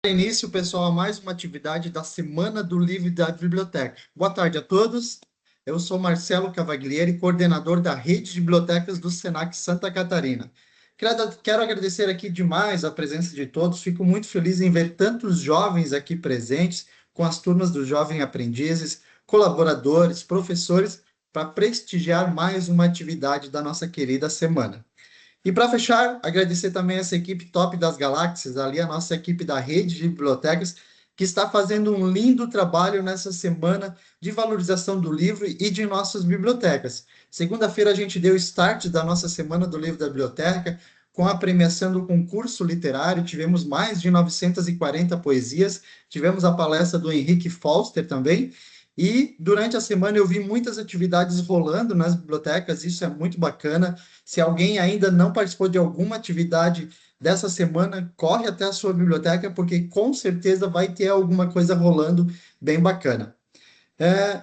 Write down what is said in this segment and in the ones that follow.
Início, pessoal, a mais uma atividade da Semana do Livro da Biblioteca. Boa tarde a todos. Eu sou Marcelo Cavaglieri, coordenador da Rede de Bibliotecas do Senac Santa Catarina. Quero agradecer aqui demais a presença de todos. Fico muito feliz em ver tantos jovens aqui presentes, com as turmas dos jovens aprendizes, colaboradores, professores, para prestigiar mais uma atividade da nossa querida semana. E para fechar, agradecer também essa equipe top das galáxias, ali a nossa equipe da rede de bibliotecas, que está fazendo um lindo trabalho nessa semana de valorização do livro e de nossas bibliotecas. Segunda-feira a gente deu o start da nossa Semana do Livro da Biblioteca, com a premiação do concurso literário, tivemos mais de 940 poesias, tivemos a palestra do Henrique Foster também, e durante a semana eu vi muitas atividades rolando nas bibliotecas, isso é muito bacana. Se alguém ainda não participou de alguma atividade dessa semana, corre até a sua biblioteca, porque com certeza vai ter alguma coisa rolando bem bacana.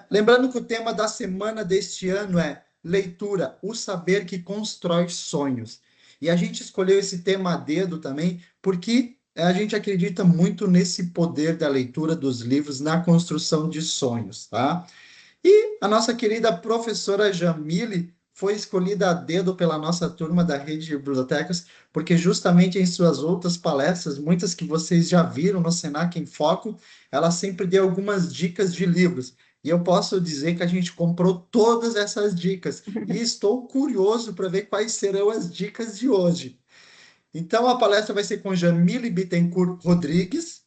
Lembrando que o tema da semana deste ano é leitura, o saber que constrói sonhos. E a gente escolheu esse tema a dedo também, porque a gente acredita muito nesse poder da leitura dos livros na construção de sonhos, tá? E a nossa querida professora Jamile foi escolhida a dedo pela nossa turma da rede de bibliotecas, porque justamente em suas outras palestras, muitas que vocês já viram no Senac em Foco, ela sempre deu algumas dicas de livros. E eu posso dizer que a gente comprou todas essas dicas. E estou curioso para ver quais serão as dicas de hoje. Então, a palestra vai ser com Jamile Bittencourt Rodrigues.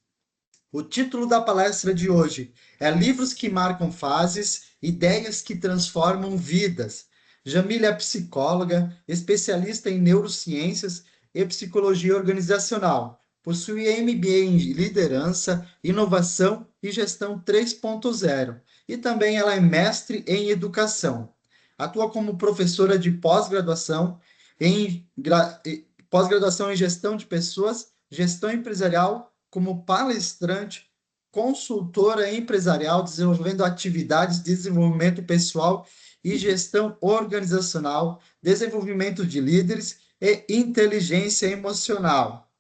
O título da palestra de hoje é Livros que Marcam Fases, Ideias que Transformam Vidas. Jamília é psicóloga, especialista em neurociências e psicologia organizacional. Possui MBA em liderança, inovação e gestão 3.0. E também ela é mestre em educação. Atua como professora de pós-graduação em pós-graduação em gestão de pessoas, gestão empresarial, como palestrante, consultora empresarial, desenvolvendo atividades de desenvolvimento pessoal e gestão organizacional, desenvolvimento de líderes e inteligência emocional.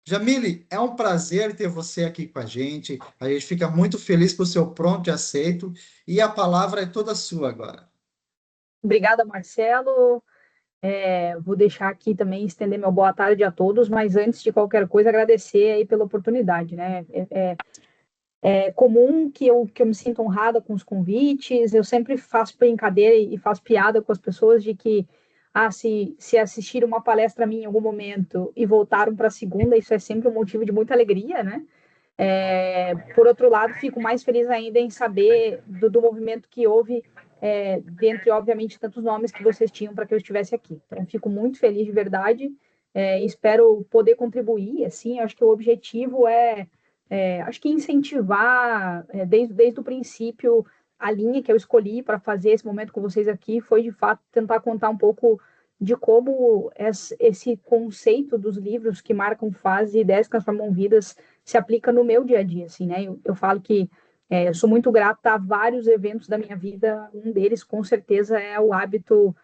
Jamile, é um prazer ter você aqui com a gente. A gente fica muito feliz com o seu pronto e aceito. E a palavra é toda sua agora. Obrigada, Marcelo. Vou deixar aqui também estender meu boa tarde a todos, mas antes de qualquer coisa, agradecer aí pela oportunidade, né? É comum que eu me sinta honrada com os convites, eu sempre faço brincadeira e faço piada com as pessoas de que, se assistiram uma palestra minha em algum momento e voltaram para a segunda, isso é sempre um motivo de muita alegria, né? Por outro lado, fico mais feliz ainda em saber do movimento que houve, dentre, obviamente, tantos nomes que vocês tinham para que eu estivesse aqui. Então, fico muito feliz de verdade, espero poder contribuir, assim, acho que o objetivo acho que incentivar, desde o princípio, a linha que eu escolhi para fazer esse momento com vocês aqui foi, de fato, tentar contar um pouco de como esse conceito dos livros que marcam fase e ideias que transformam vidas se aplica no meu dia a dia, assim, né? Eu falo que eu sou muito grata a vários eventos da minha vida. Um deles, com certeza, é o hábito,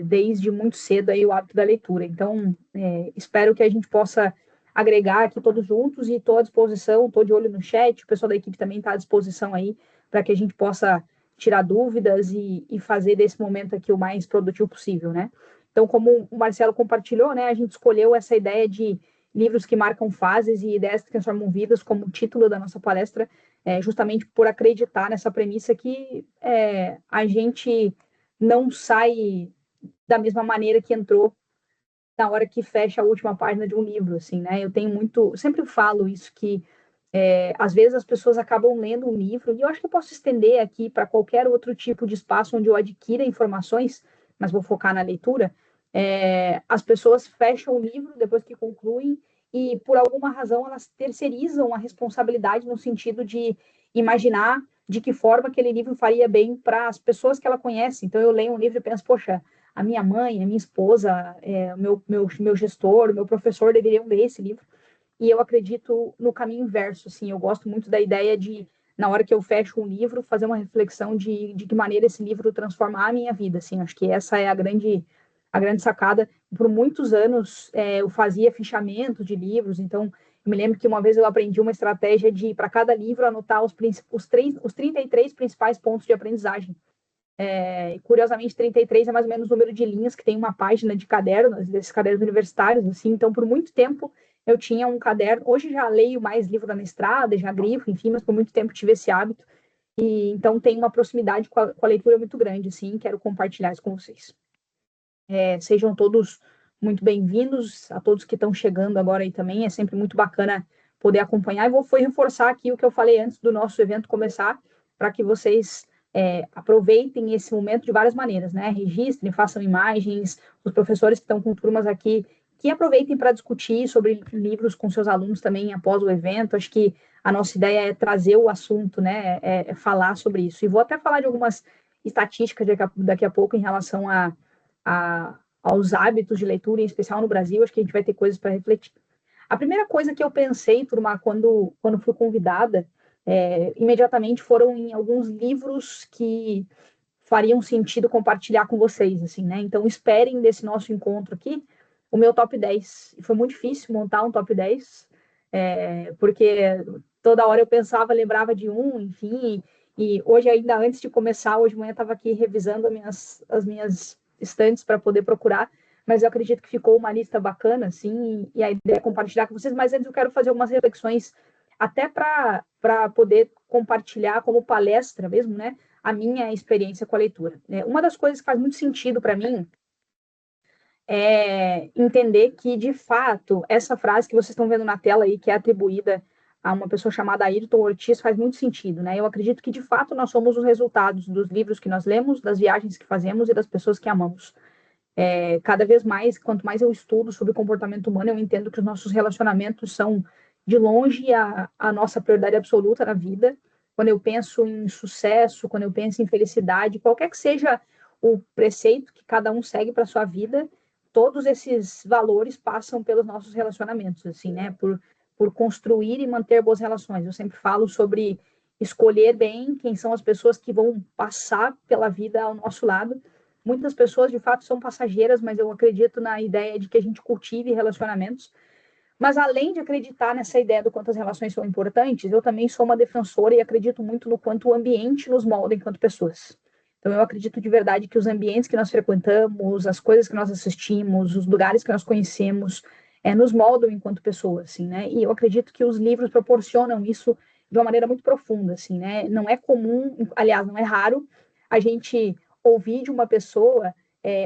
desde muito cedo, aí, o hábito da leitura. Então, espero que a gente possa agregar aqui todos juntos e estou à disposição, estou de olho no chat, o pessoal da equipe também está à disposição aí para que a gente possa tirar dúvidas e fazer desse momento aqui o mais produtivo possível, né? Então, como o Marcelo compartilhou, né, a gente escolheu essa ideia de livros que marcam fases e ideias que transformam vidas como título da nossa palestra, justamente por acreditar nessa premissa que a gente não sai da mesma maneira que entrou na hora que fecha a última página de um livro, assim, né? Eu tenho muito, sempre falo isso que às vezes as pessoas acabam lendo um livro, e eu acho que eu posso estender aqui para qualquer outro tipo de espaço onde eu adquira informações, mas vou focar na leitura. As pessoas fecham o livro depois que concluem, e por alguma razão elas terceirizam a responsabilidade no sentido de imaginar de que forma aquele livro faria bem para as pessoas que ela conhece. Então eu leio um livro e penso, poxa, a minha mãe, a minha esposa, o meu gestor, o meu professor deveriam ler esse livro. E eu acredito no caminho inverso, assim, eu gosto muito da ideia de, na hora que eu fecho um livro, fazer uma reflexão de que maneira esse livro transformar a minha vida, assim, acho que essa é a grande sacada. Por muitos anos eu fazia fichamento de livros, então eu me lembro que uma vez eu aprendi uma estratégia de, para cada livro, anotar os 33 principais pontos de aprendizagem. Curiosamente, 33 é mais ou menos o número de linhas que tem uma página de caderno, desses cadernos universitários, assim. Então, por muito tempo, eu tinha um caderno. Hoje já leio mais livro na estrada, já grifo, enfim, mas por muito tempo tive esse hábito. E então tem uma proximidade com a leitura muito grande, assim. Quero compartilhar isso com vocês. Sejam todos muito bem-vindos, a todos que estão chegando agora aí também. É sempre muito bacana poder acompanhar. E vou reforçar aqui o que eu falei antes do nosso evento começar, para que vocês aproveitem esse momento de várias maneiras, né? Registrem, façam imagens, os professores que estão com turmas aqui, que aproveitem para discutir sobre livros com seus alunos também após o evento. Acho que a nossa ideia é trazer o assunto, né? Falar sobre isso. E vou até falar de algumas estatísticas daqui a pouco em relação aos hábitos de leitura, em especial no Brasil. Acho que a gente vai ter coisas para refletir. A primeira coisa que eu pensei, turma, quando fui convidada, imediatamente foram em alguns livros que fariam sentido compartilhar com vocês, assim, né? Então, esperem desse nosso encontro aqui o meu top 10. E foi muito difícil montar um top 10, porque toda hora eu pensava, lembrava de um, enfim, e hoje, ainda antes de começar, hoje de manhã, estava aqui revisando as minhas estantes para poder procurar, mas eu acredito que ficou uma lista bacana, assim, e a ideia é compartilhar com vocês. Mas antes eu quero fazer algumas reflexões, até para poder compartilhar como palestra mesmo, né, a minha experiência com a leitura. Uma das coisas que faz muito sentido para mim é entender que, de fato, essa frase que vocês estão vendo na tela aí, que é atribuída a uma pessoa chamada Ayrton Ortiz, faz muito sentido, né? Eu acredito que, de fato, nós somos os resultados dos livros que nós lemos, das viagens que fazemos e das pessoas que amamos. Cada vez mais, quanto mais eu estudo sobre o comportamento humano, eu entendo que os nossos relacionamentos são, de longe, a nossa prioridade absoluta na vida. Quando eu penso em sucesso, quando eu penso em felicidade, qualquer que seja o preceito que cada um segue para sua vida, todos esses valores passam pelos nossos relacionamentos, assim, né? Por construir e manter boas relações. Eu sempre falo sobre escolher bem quem são as pessoas que vão passar pela vida ao nosso lado. Muitas pessoas, de fato, são passageiras, mas eu acredito na ideia de que a gente cultive relacionamentos. Mas, além de acreditar nessa ideia do quanto as relações são importantes, eu também sou uma defensora e acredito muito no quanto o ambiente nos molda enquanto pessoas. Então, eu acredito de verdade que os ambientes que nós frequentamos, as coisas que nós assistimos, os lugares que nós conhecemos, nos moldam enquanto pessoas, assim, né? E eu acredito que os livros proporcionam isso de uma maneira muito profunda, assim, né? Não é comum, aliás, não é raro a gente ouvir de uma pessoa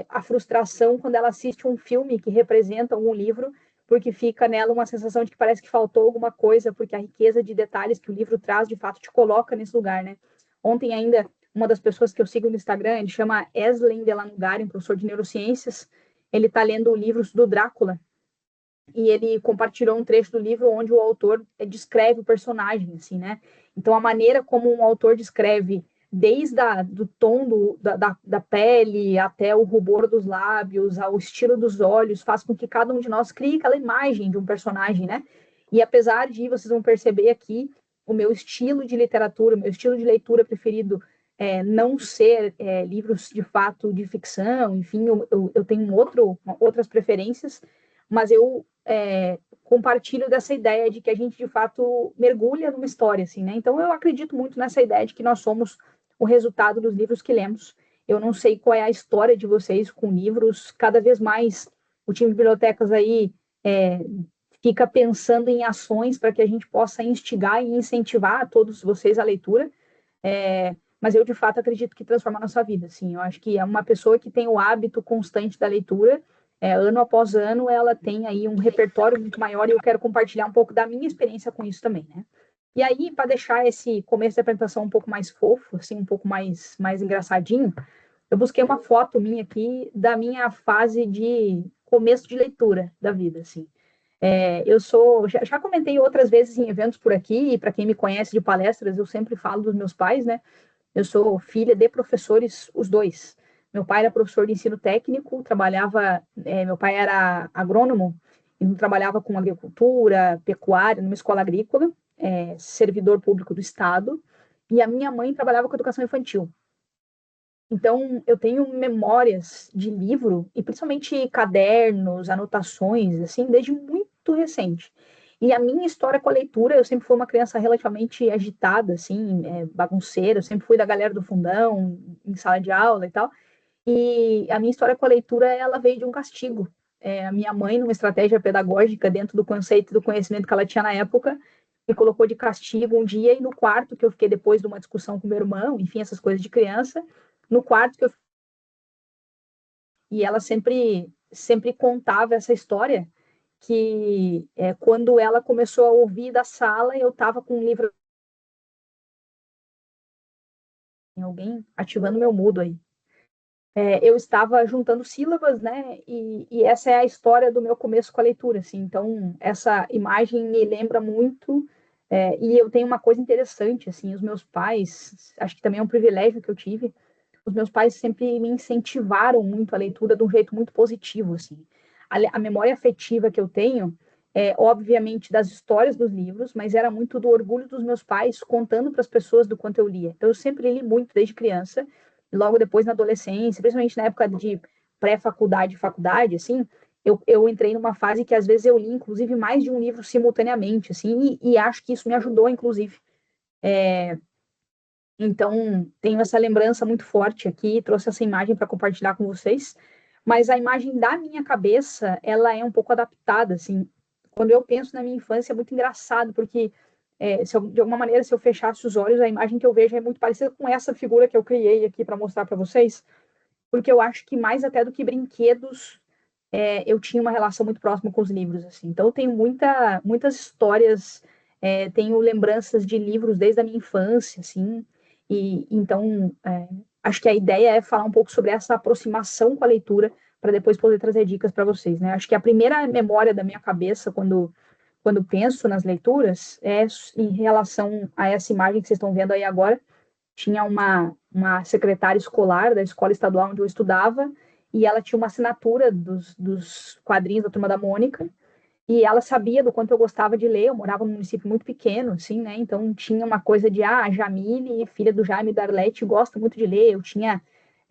a frustração quando ela assiste um filme que representa um livro, porque fica nela uma sensação de que parece que faltou alguma coisa, porque a riqueza de detalhes que o livro traz, de fato, te coloca nesse lugar, né? Ontem ainda, uma das pessoas que eu sigo no Instagram, ele chama Eslen Delanugari, um professor de neurociências, ele está lendo o livro do Drácula, e ele compartilhou um trecho do livro onde o autor descreve o personagem, assim, né? Então, a maneira como um autor descreve, desde do tom da pele até o rubor dos lábios, ao estilo dos olhos, faz com que cada um de nós crie aquela imagem de um personagem, né? E apesar de, vocês vão perceber aqui, o meu estilo de literatura, o meu estilo de leitura preferido não ser livros de fato de ficção, enfim, eu tenho outras preferências, mas eu compartilho dessa ideia de que a gente, de fato, mergulha numa história, assim, né? Então, eu acredito muito nessa ideia de que nós somos o resultado dos livros que lemos. Eu não sei qual é a história de vocês com livros. Cada vez mais o time de bibliotecas aí fica pensando em ações para que a gente possa instigar e incentivar a todos vocês a leitura. Mas eu, de fato, acredito que transforma a nossa vida, assim. Eu acho que é uma pessoa que tem o hábito constante da leitura, ano após ano, ela tem aí um repertório muito maior, e eu quero compartilhar um pouco da minha experiência com isso também, né? E aí, para deixar esse começo da apresentação um pouco mais fofo, assim, um pouco mais engraçadinho, eu busquei uma foto minha aqui da minha fase de começo de leitura da vida, assim. Já comentei outras vezes em eventos por aqui, e para quem me conhece de palestras, eu sempre falo dos meus pais, né? Eu sou filha de professores, os dois. Meu pai era professor de ensino técnico, meu pai era agrônomo, e trabalhava com agricultura, pecuária, numa escola agrícola, servidor público do Estado, e a minha mãe trabalhava com educação infantil. Então, eu tenho memórias de livro, e principalmente cadernos, anotações, assim, desde muito recente. E a minha história com a leitura, eu sempre fui uma criança relativamente agitada, assim, bagunceira, eu sempre fui da galera do fundão, em sala de aula e tal. E a minha história com a leitura, ela veio de um castigo. A minha mãe, numa estratégia pedagógica, dentro do conceito do conhecimento que ela tinha na época, me colocou de castigo um dia, e no quarto que eu fiquei depois de uma discussão com meu irmão, enfim, essas coisas de criança, no quarto que eu... E ela sempre contava essa história, que quando ela começou a ouvir da sala, eu estava com um livro... Alguém ativando meu mudo aí. Eu estava juntando sílabas, né? E essa é a história do meu começo com a leitura, assim. Então, essa imagem me lembra muito. E eu tenho uma coisa interessante, assim, os meus pais, acho que também é um privilégio que eu tive, os meus pais sempre me incentivaram muito a leitura de um jeito muito positivo, assim. A memória afetiva que eu tenho obviamente, das histórias dos livros, mas era muito do orgulho dos meus pais contando para as pessoas do quanto eu lia. Então, eu sempre li muito desde criança, e logo depois na adolescência, principalmente na época de pré-faculdade e faculdade, assim, eu entrei numa fase que às vezes eu li, inclusive, mais de um livro simultaneamente, assim, e acho que isso me ajudou, inclusive. Então, tenho essa lembrança muito forte aqui, trouxe essa imagem para compartilhar com vocês, mas a imagem da minha cabeça, ela é um pouco adaptada, assim. Quando eu penso na minha infância, é muito engraçado, porque de alguma maneira, se eu fechasse os olhos, a imagem que eu vejo é muito parecida com essa figura que eu criei aqui para mostrar para vocês, porque eu acho que mais até do que brinquedos, eu tinha uma relação muito próxima com os livros, assim. Então, eu tenho muitas histórias, tenho lembranças de livros desde a minha infância, assim. E então, acho que a ideia é falar um pouco sobre essa aproximação com a leitura, para depois poder trazer dicas para vocês, né? Acho que a primeira memória da minha cabeça quando penso nas leituras é em relação a essa imagem que vocês estão vendo aí agora. Tinha uma secretária escolar da escola estadual onde eu estudava, e ela tinha uma assinatura dos quadrinhos da Turma da Mônica, e ela sabia do quanto eu gostava de ler. Eu morava num município muito pequeno, assim, né? Então tinha uma coisa de, a Jamile, filha do Jaime Darlete, gosta muito de ler.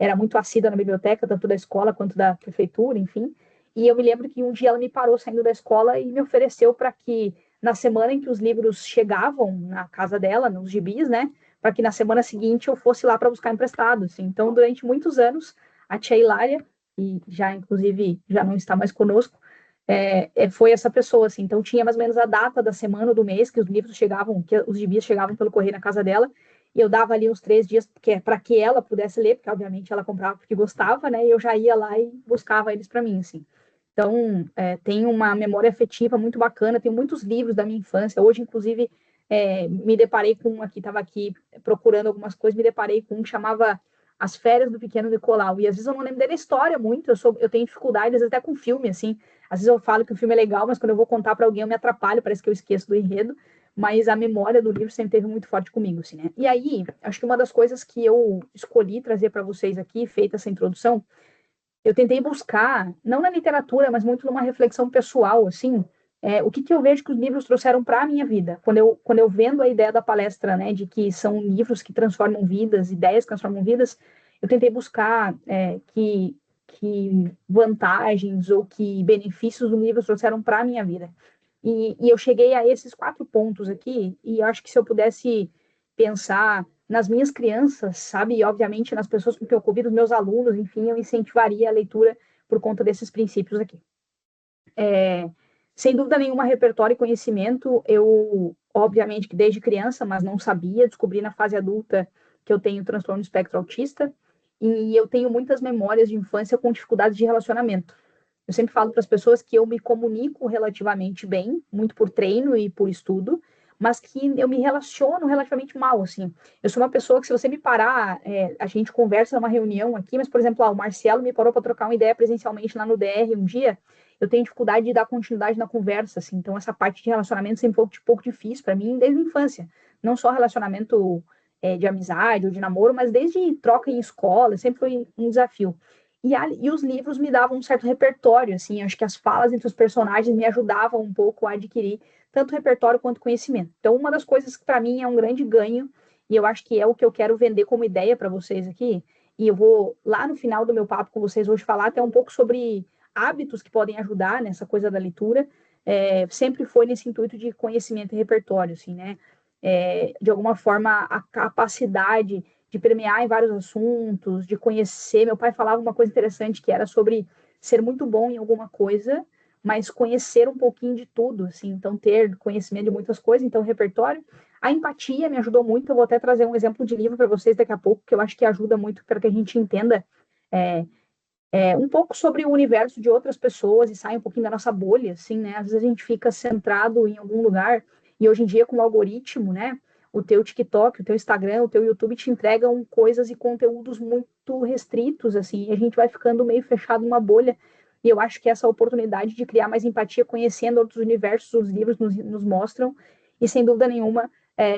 Era muito assídua na biblioteca, tanto da escola quanto da prefeitura, enfim. E eu me lembro que um dia ela me parou saindo da escola e me ofereceu para que, na semana em que os livros chegavam na casa dela, nos gibis, né? Para que na semana seguinte eu fosse lá para buscar emprestado, assim. Então, durante muitos anos, a tia Hilária, e já, inclusive, já não está mais conosco, foi essa pessoa, assim. Então, tinha mais ou menos a data da semana ou do mês que os livros chegavam, que os gibis chegavam pelo correio na casa dela, e eu dava ali uns 3 dias para que ela pudesse ler, porque obviamente ela comprava porque gostava, né? E eu já ia lá e buscava eles para mim, assim. Então, tenho uma memória afetiva muito bacana, tenho muitos livros da minha infância. Hoje, inclusive, me deparei com um aqui, estava aqui procurando algumas coisas, me deparei com um que chamava As Férias do Pequeno Nicolau. E às vezes eu não lembro da história muito, eu tenho dificuldade, às vezes até com filme, assim. Às vezes eu falo que o filme é legal, mas quando eu vou contar para alguém eu me atrapalho, parece que eu esqueço do enredo. Mas a memória do livro sempre teve muito forte comigo, assim, né? E aí, acho que uma das coisas que eu escolhi trazer para vocês aqui, feita essa introdução, eu tentei buscar, não na literatura, mas muito numa reflexão pessoal, assim, o que eu vejo que os livros trouxeram para a minha vida. Quando eu vendo a ideia da palestra, né, de que são livros que transformam vidas, ideias que transformam vidas, eu tentei buscar que vantagens ou que benefícios os livros trouxeram para a minha vida. E eu cheguei a esses 4 pontos aqui, e eu acho que se eu pudesse pensar nas minhas crianças, sabe, e obviamente nas pessoas com quem eu convido, os meus alunos, enfim, eu incentivaria a leitura por conta desses princípios aqui. Sem dúvida nenhuma, repertório e conhecimento, eu, obviamente, que desde criança, mas não sabia, descobri na fase adulta que eu tenho transtorno espectro autista, e eu tenho muitas memórias de infância com dificuldades de relacionamento. Eu sempre falo para as pessoas que eu me comunico relativamente bem, muito por treino e por estudo, mas que eu me relaciono relativamente mal, assim. Eu sou uma pessoa que, se você me parar, a gente conversa numa reunião aqui, mas, por exemplo, o Marcelo me parou para trocar uma ideia presencialmente lá no DR um dia, eu tenho dificuldade de dar continuidade na conversa, assim. Então, essa parte de relacionamento sempre foi um pouco difícil para mim desde a infância. Não só relacionamento de amizade ou de namoro, mas desde troca em escola, sempre foi um desafio. E os livros me davam um certo repertório, assim, acho que as falas entre os personagens me ajudavam um pouco a adquirir tanto repertório quanto conhecimento. Então, uma das coisas que para mim é um grande ganho, e eu acho que é o que eu quero vender como ideia para vocês aqui, e eu vou, lá no final do meu papo com vocês hoje, falar até um pouco sobre hábitos que podem ajudar nessa coisa da leitura, sempre foi nesse intuito de conhecimento e repertório, assim, né? De alguma forma, a capacidade de permear em vários assuntos, de conhecer. Meu pai falava uma coisa interessante que era sobre ser muito bom em alguma coisa, mas conhecer um pouquinho de tudo, assim, então ter conhecimento de muitas coisas, então repertório. A empatia me ajudou muito, eu vou até trazer um exemplo de livro para vocês daqui a pouco, que eu acho que ajuda muito para que a gente entenda é, um pouco sobre o universo de outras pessoas e saia um pouquinho da nossa bolha, assim, né? Às vezes a gente fica centrado em algum lugar e hoje em dia com o algoritmo, né? O teu TikTok, o teu Instagram, o teu YouTube te entregam coisas e conteúdos muito restritos, assim, e a gente vai ficando meio fechado numa bolha. E eu acho que essa oportunidade de criar mais empatia, conhecendo outros universos, os livros nos mostram, e sem dúvida nenhuma,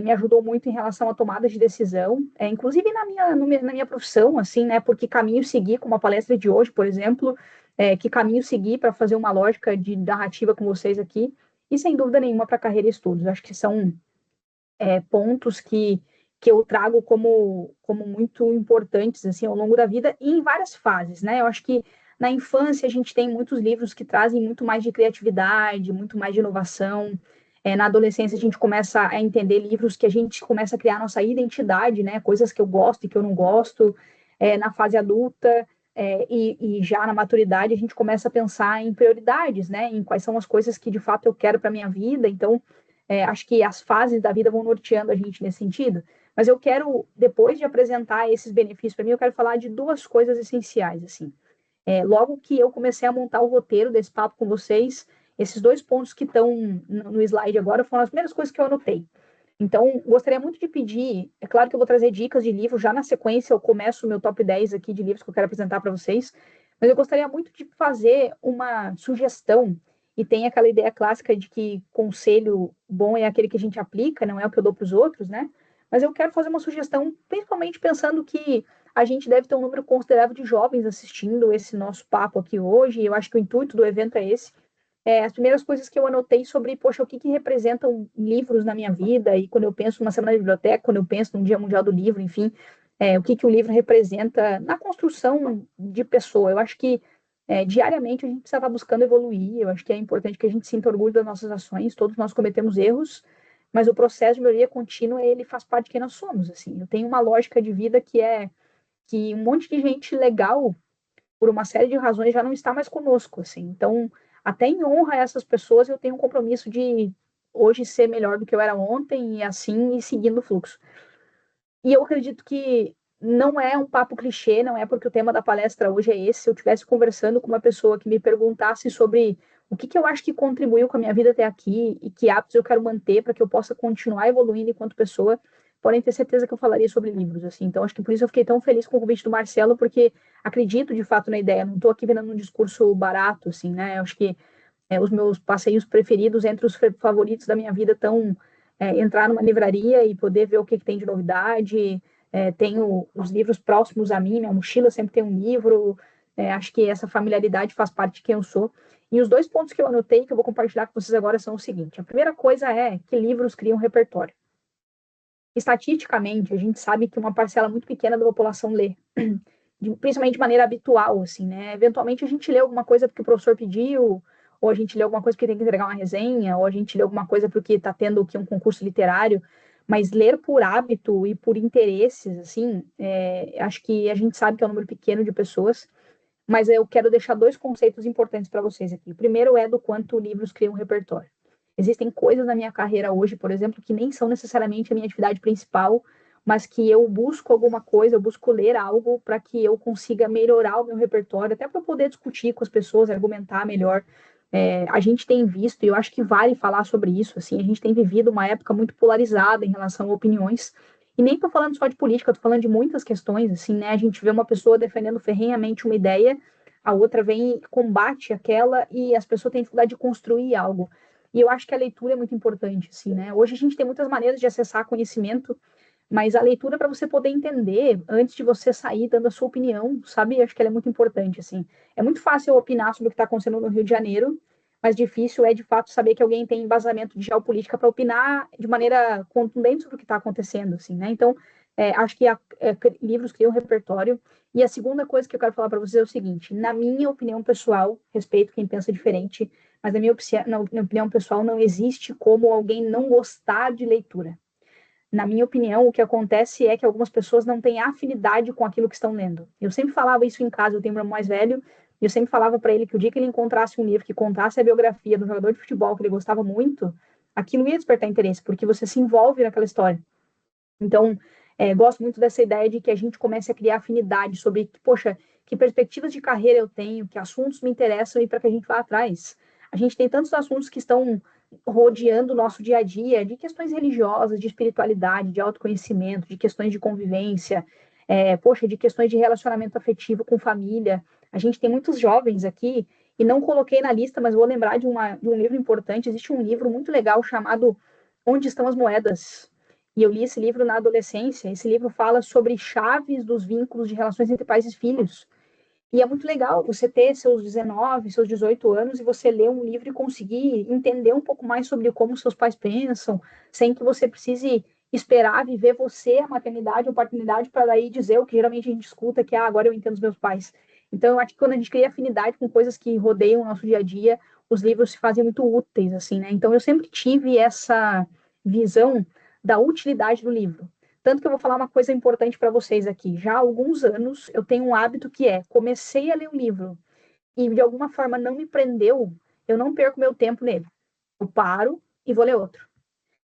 me ajudou muito em relação à tomada de decisão, inclusive na minha profissão, assim, né? Porque caminho seguir, como a palestra de hoje, por exemplo, que caminho seguir para fazer uma lógica de narrativa com vocês aqui, e sem dúvida nenhuma para carreira e estudos. Acho que são pontos que eu trago como muito importantes assim ao longo da vida e em várias fases, né? Eu acho que na infância a gente tem muitos livros que trazem muito mais de criatividade, muito mais de inovação. Na adolescência a gente começa a entender livros que a gente começa a criar nossa identidade, né? Coisas que eu gosto e que eu não gosto. Na fase adulta e já na maturidade a gente começa a pensar em prioridades, né? Em quais são as coisas que de fato eu quero para minha vida. Então acho que as fases da vida vão norteando a gente nesse sentido. Mas eu quero, depois de apresentar esses benefícios para mim, eu quero falar de duas coisas essenciais, assim. Logo que eu comecei a montar o roteiro desse papo com vocês, esses dois pontos que estão no slide agora foram as primeiras coisas que eu anotei. Então, gostaria muito de pedir, é claro que eu vou trazer dicas de livros, já na sequência eu começo o meu top 10 aqui de livros que eu quero apresentar para vocês, mas eu gostaria muito de fazer uma sugestão, e tem aquela ideia clássica de que conselho bom é aquele que a gente aplica, não é o que eu dou para os outros, né? Mas eu quero fazer uma sugestão, principalmente pensando que a gente deve ter um número considerável de jovens assistindo esse nosso papo aqui hoje, e eu acho que o intuito do evento é esse, as primeiras coisas que eu anotei sobre, poxa, o que representam livros na minha vida, e quando eu penso numa semana de biblioteca, quando eu penso num Dia Mundial do Livro, enfim, o que o livro representa na construção de pessoa. Eu acho que diariamente a gente precisa estar buscando evoluir, eu acho que é importante que a gente sinta orgulho das nossas ações, todos nós cometemos erros, mas o processo de melhoria contínua, ele faz parte de quem nós somos, assim. Eu tenho uma lógica de vida que é que um monte de gente legal por uma série de razões, já não está mais conosco, assim. Então, até em honra a essas pessoas, eu tenho um compromisso de hoje ser melhor do que eu era ontem e assim ir seguindo o fluxo. E eu acredito que não é um papo clichê, não é porque o tema da palestra hoje é esse. Se eu estivesse conversando com uma pessoa que me perguntasse sobre o que eu acho que contribuiu com a minha vida até aqui e que hábitos eu quero manter para que eu possa continuar evoluindo enquanto pessoa, podem ter certeza que eu falaria sobre livros, assim. Então, acho que por isso eu fiquei tão feliz com o convite do Marcelo, porque acredito de fato na ideia. Não estou aqui vendo um discurso barato, assim, né? Eu acho que os meus passeios preferidos entre os favoritos da minha vida estão entrar numa livraria e poder ver o que tem de novidade. Tenho os livros próximos a mim, minha mochila sempre tem um livro. Acho que essa familiaridade faz parte de quem eu sou. E os dois pontos que eu anotei, que eu vou compartilhar com vocês agora, são o seguinte: a primeira coisa é que livros criam repertório. Estatisticamente, a gente sabe que uma parcela muito pequena da população lê, principalmente de maneira habitual, assim, né? Eventualmente a gente lê alguma coisa porque o professor pediu, ou a gente lê alguma coisa porque tem que entregar uma resenha, ou a gente lê alguma coisa porque está tendo aqui um concurso literário, mas ler por hábito e por interesses, assim, acho que a gente sabe que é um número pequeno de pessoas, mas eu quero deixar dois conceitos importantes para vocês aqui. O primeiro é do quanto livros criam um repertório. Existem coisas na minha carreira hoje, por exemplo, que nem são necessariamente a minha atividade principal, mas que eu busco alguma coisa, eu busco ler algo para que eu consiga melhorar o meu repertório, até para poder discutir com as pessoas, argumentar melhor. A gente tem visto, e eu acho que vale falar sobre isso, assim, a gente tem vivido uma época muito polarizada em relação a opiniões, e nem estou falando só de política, estou falando de muitas questões, assim, né? A gente vê uma pessoa defendendo ferrenhamente uma ideia, a outra vem e combate aquela, e as pessoas têm dificuldade de construir algo. E eu acho que a leitura é muito importante, assim, né? Hoje a gente tem muitas maneiras de acessar conhecimento, mas a leitura é para você poder entender antes de você sair dando a sua opinião, sabe? Eu acho que ela é muito importante, assim. É muito fácil opinar sobre o que está acontecendo no Rio de Janeiro, mas difícil é, de fato, saber que alguém tem embasamento de geopolítica para opinar de maneira contundente sobre o que está acontecendo, assim, né? Então, Acho que livros criam repertório. E a segunda coisa que eu quero falar para vocês é o seguinte: na minha opinião pessoal, respeito quem pensa diferente, mas na minha opinião pessoal, não existe como alguém não gostar de leitura. Na minha opinião, o que acontece é que algumas pessoas não têm afinidade com aquilo que estão lendo. Eu sempre falava isso em casa, eu tenho um irmão mais velho, e eu sempre falava para ele que o dia que ele encontrasse um livro que contasse a biografia de um jogador de futebol que ele gostava muito, aquilo ia despertar interesse, porque você se envolve naquela história. Então, gosto muito dessa ideia de que a gente comece a criar afinidade sobre, poxa, que perspectivas de carreira eu tenho, que assuntos me interessam e para que a gente vá atrás. A gente tem tantos assuntos que estão rodeando o nosso dia a dia, de questões religiosas, de espiritualidade, de autoconhecimento, de questões de convivência, poxa, de questões de relacionamento afetivo com família. A gente tem muitos jovens aqui, e não coloquei na lista, mas vou lembrar de um livro importante. Existe um livro muito legal chamado Onde Estão as Moedas? E eu li esse livro na adolescência. Esse livro fala sobre chaves dos vínculos de relações entre pais e filhos. E é muito legal você ter seus 19, seus 18 anos e você ler um livro e conseguir entender um pouco mais sobre como seus pais pensam, sem que você precise esperar viver você a maternidade ou paternidade para daí dizer o que geralmente a gente escuta, que agora eu entendo os meus pais. Então, eu acho que quando a gente cria afinidade com coisas que rodeiam o nosso dia a dia, os livros se fazem muito úteis, assim, né? Então, eu sempre tive essa visão da utilidade do livro. Tanto que eu vou falar uma coisa importante para vocês aqui. Já há alguns anos eu tenho um hábito que comecei a ler um livro e de alguma forma não me prendeu, eu não perco meu tempo nele. Eu paro e vou ler outro.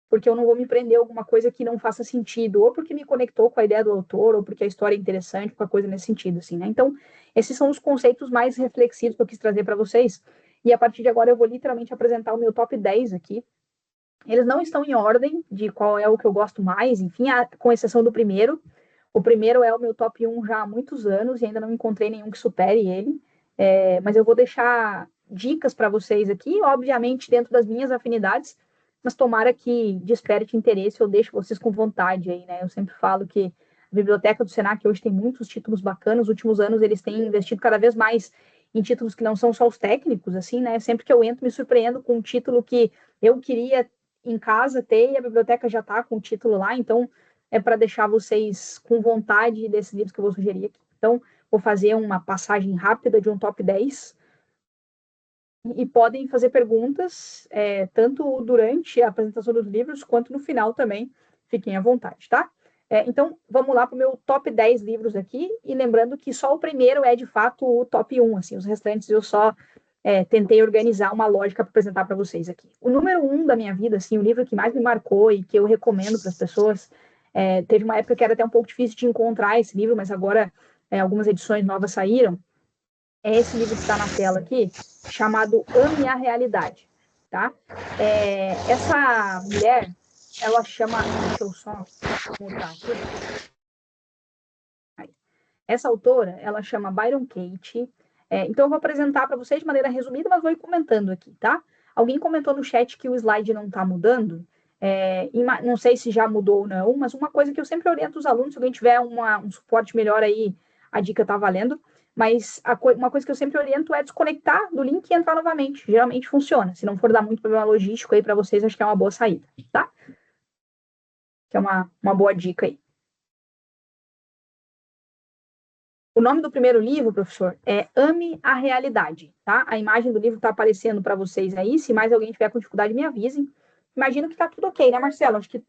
Porque eu não vou me prender a alguma coisa que não faça sentido, ou porque me conectou com a ideia do autor, ou porque a história é interessante, com a coisa nesse sentido, assim, né? Então, esses são os conceitos mais reflexivos que eu quis trazer para vocês. E a partir de agora eu vou literalmente apresentar o meu top 10 aqui. Eles não estão em ordem de qual é o que eu gosto mais, enfim, com exceção do primeiro. O primeiro é o meu top 1 já há muitos anos e ainda não encontrei nenhum que supere ele. Mas eu vou deixar dicas para vocês aqui, obviamente dentro das minhas afinidades, mas tomara que desperte interesse, eu deixo vocês com vontade aí, né? Eu sempre falo que a biblioteca do Senac hoje tem muitos títulos bacanas, nos últimos anos eles têm investido cada vez mais em títulos que não são só os técnicos, assim, né? Sempre que eu entro, me surpreendo com um título que eu queria em casa ter e a biblioteca já está com o título lá, então é para deixar vocês com vontade desses livros que eu vou sugerir aqui. Então, vou fazer uma passagem rápida de um top 10 e podem fazer perguntas tanto durante a apresentação dos livros quanto no final também. Fiquem à vontade, tá? Então, vamos lá para o meu top 10 livros aqui, e lembrando que só o primeiro é de fato o top 1, assim, os restantes eu só tentei organizar uma lógica para apresentar para vocês aqui. O número 1 da minha vida, assim, o livro que mais me marcou e que eu recomendo para as pessoas, teve uma época que era até um pouco difícil de encontrar esse livro, mas agora algumas edições novas saíram, é esse livro que está na tela aqui, chamado Ame a Realidade, tá? Essa mulher, ela chama, deixa eu só mudar aqui. Essa autora, ela chama Byron Katie. Então eu vou apresentar para vocês de maneira resumida, mas vou ir comentando aqui, tá? Alguém comentou no chat que o slide não está mudando. Não sei se já mudou ou não, mas uma coisa que eu sempre oriento os alunos, se alguém tiver um suporte melhor aí, a dica está valendo. Mas uma coisa que eu sempre oriento é desconectar do link e entrar novamente. Geralmente funciona. Se não for dar muito problema logístico aí para vocês, acho que é uma boa saída, tá? Que é uma boa dica aí. O nome do primeiro livro, professor, é Ame a Realidade, tá? A imagem do livro está aparecendo para vocês aí. Se mais alguém tiver com dificuldade, me avisem. Imagino que está tudo ok, né, Marcelo? Acho que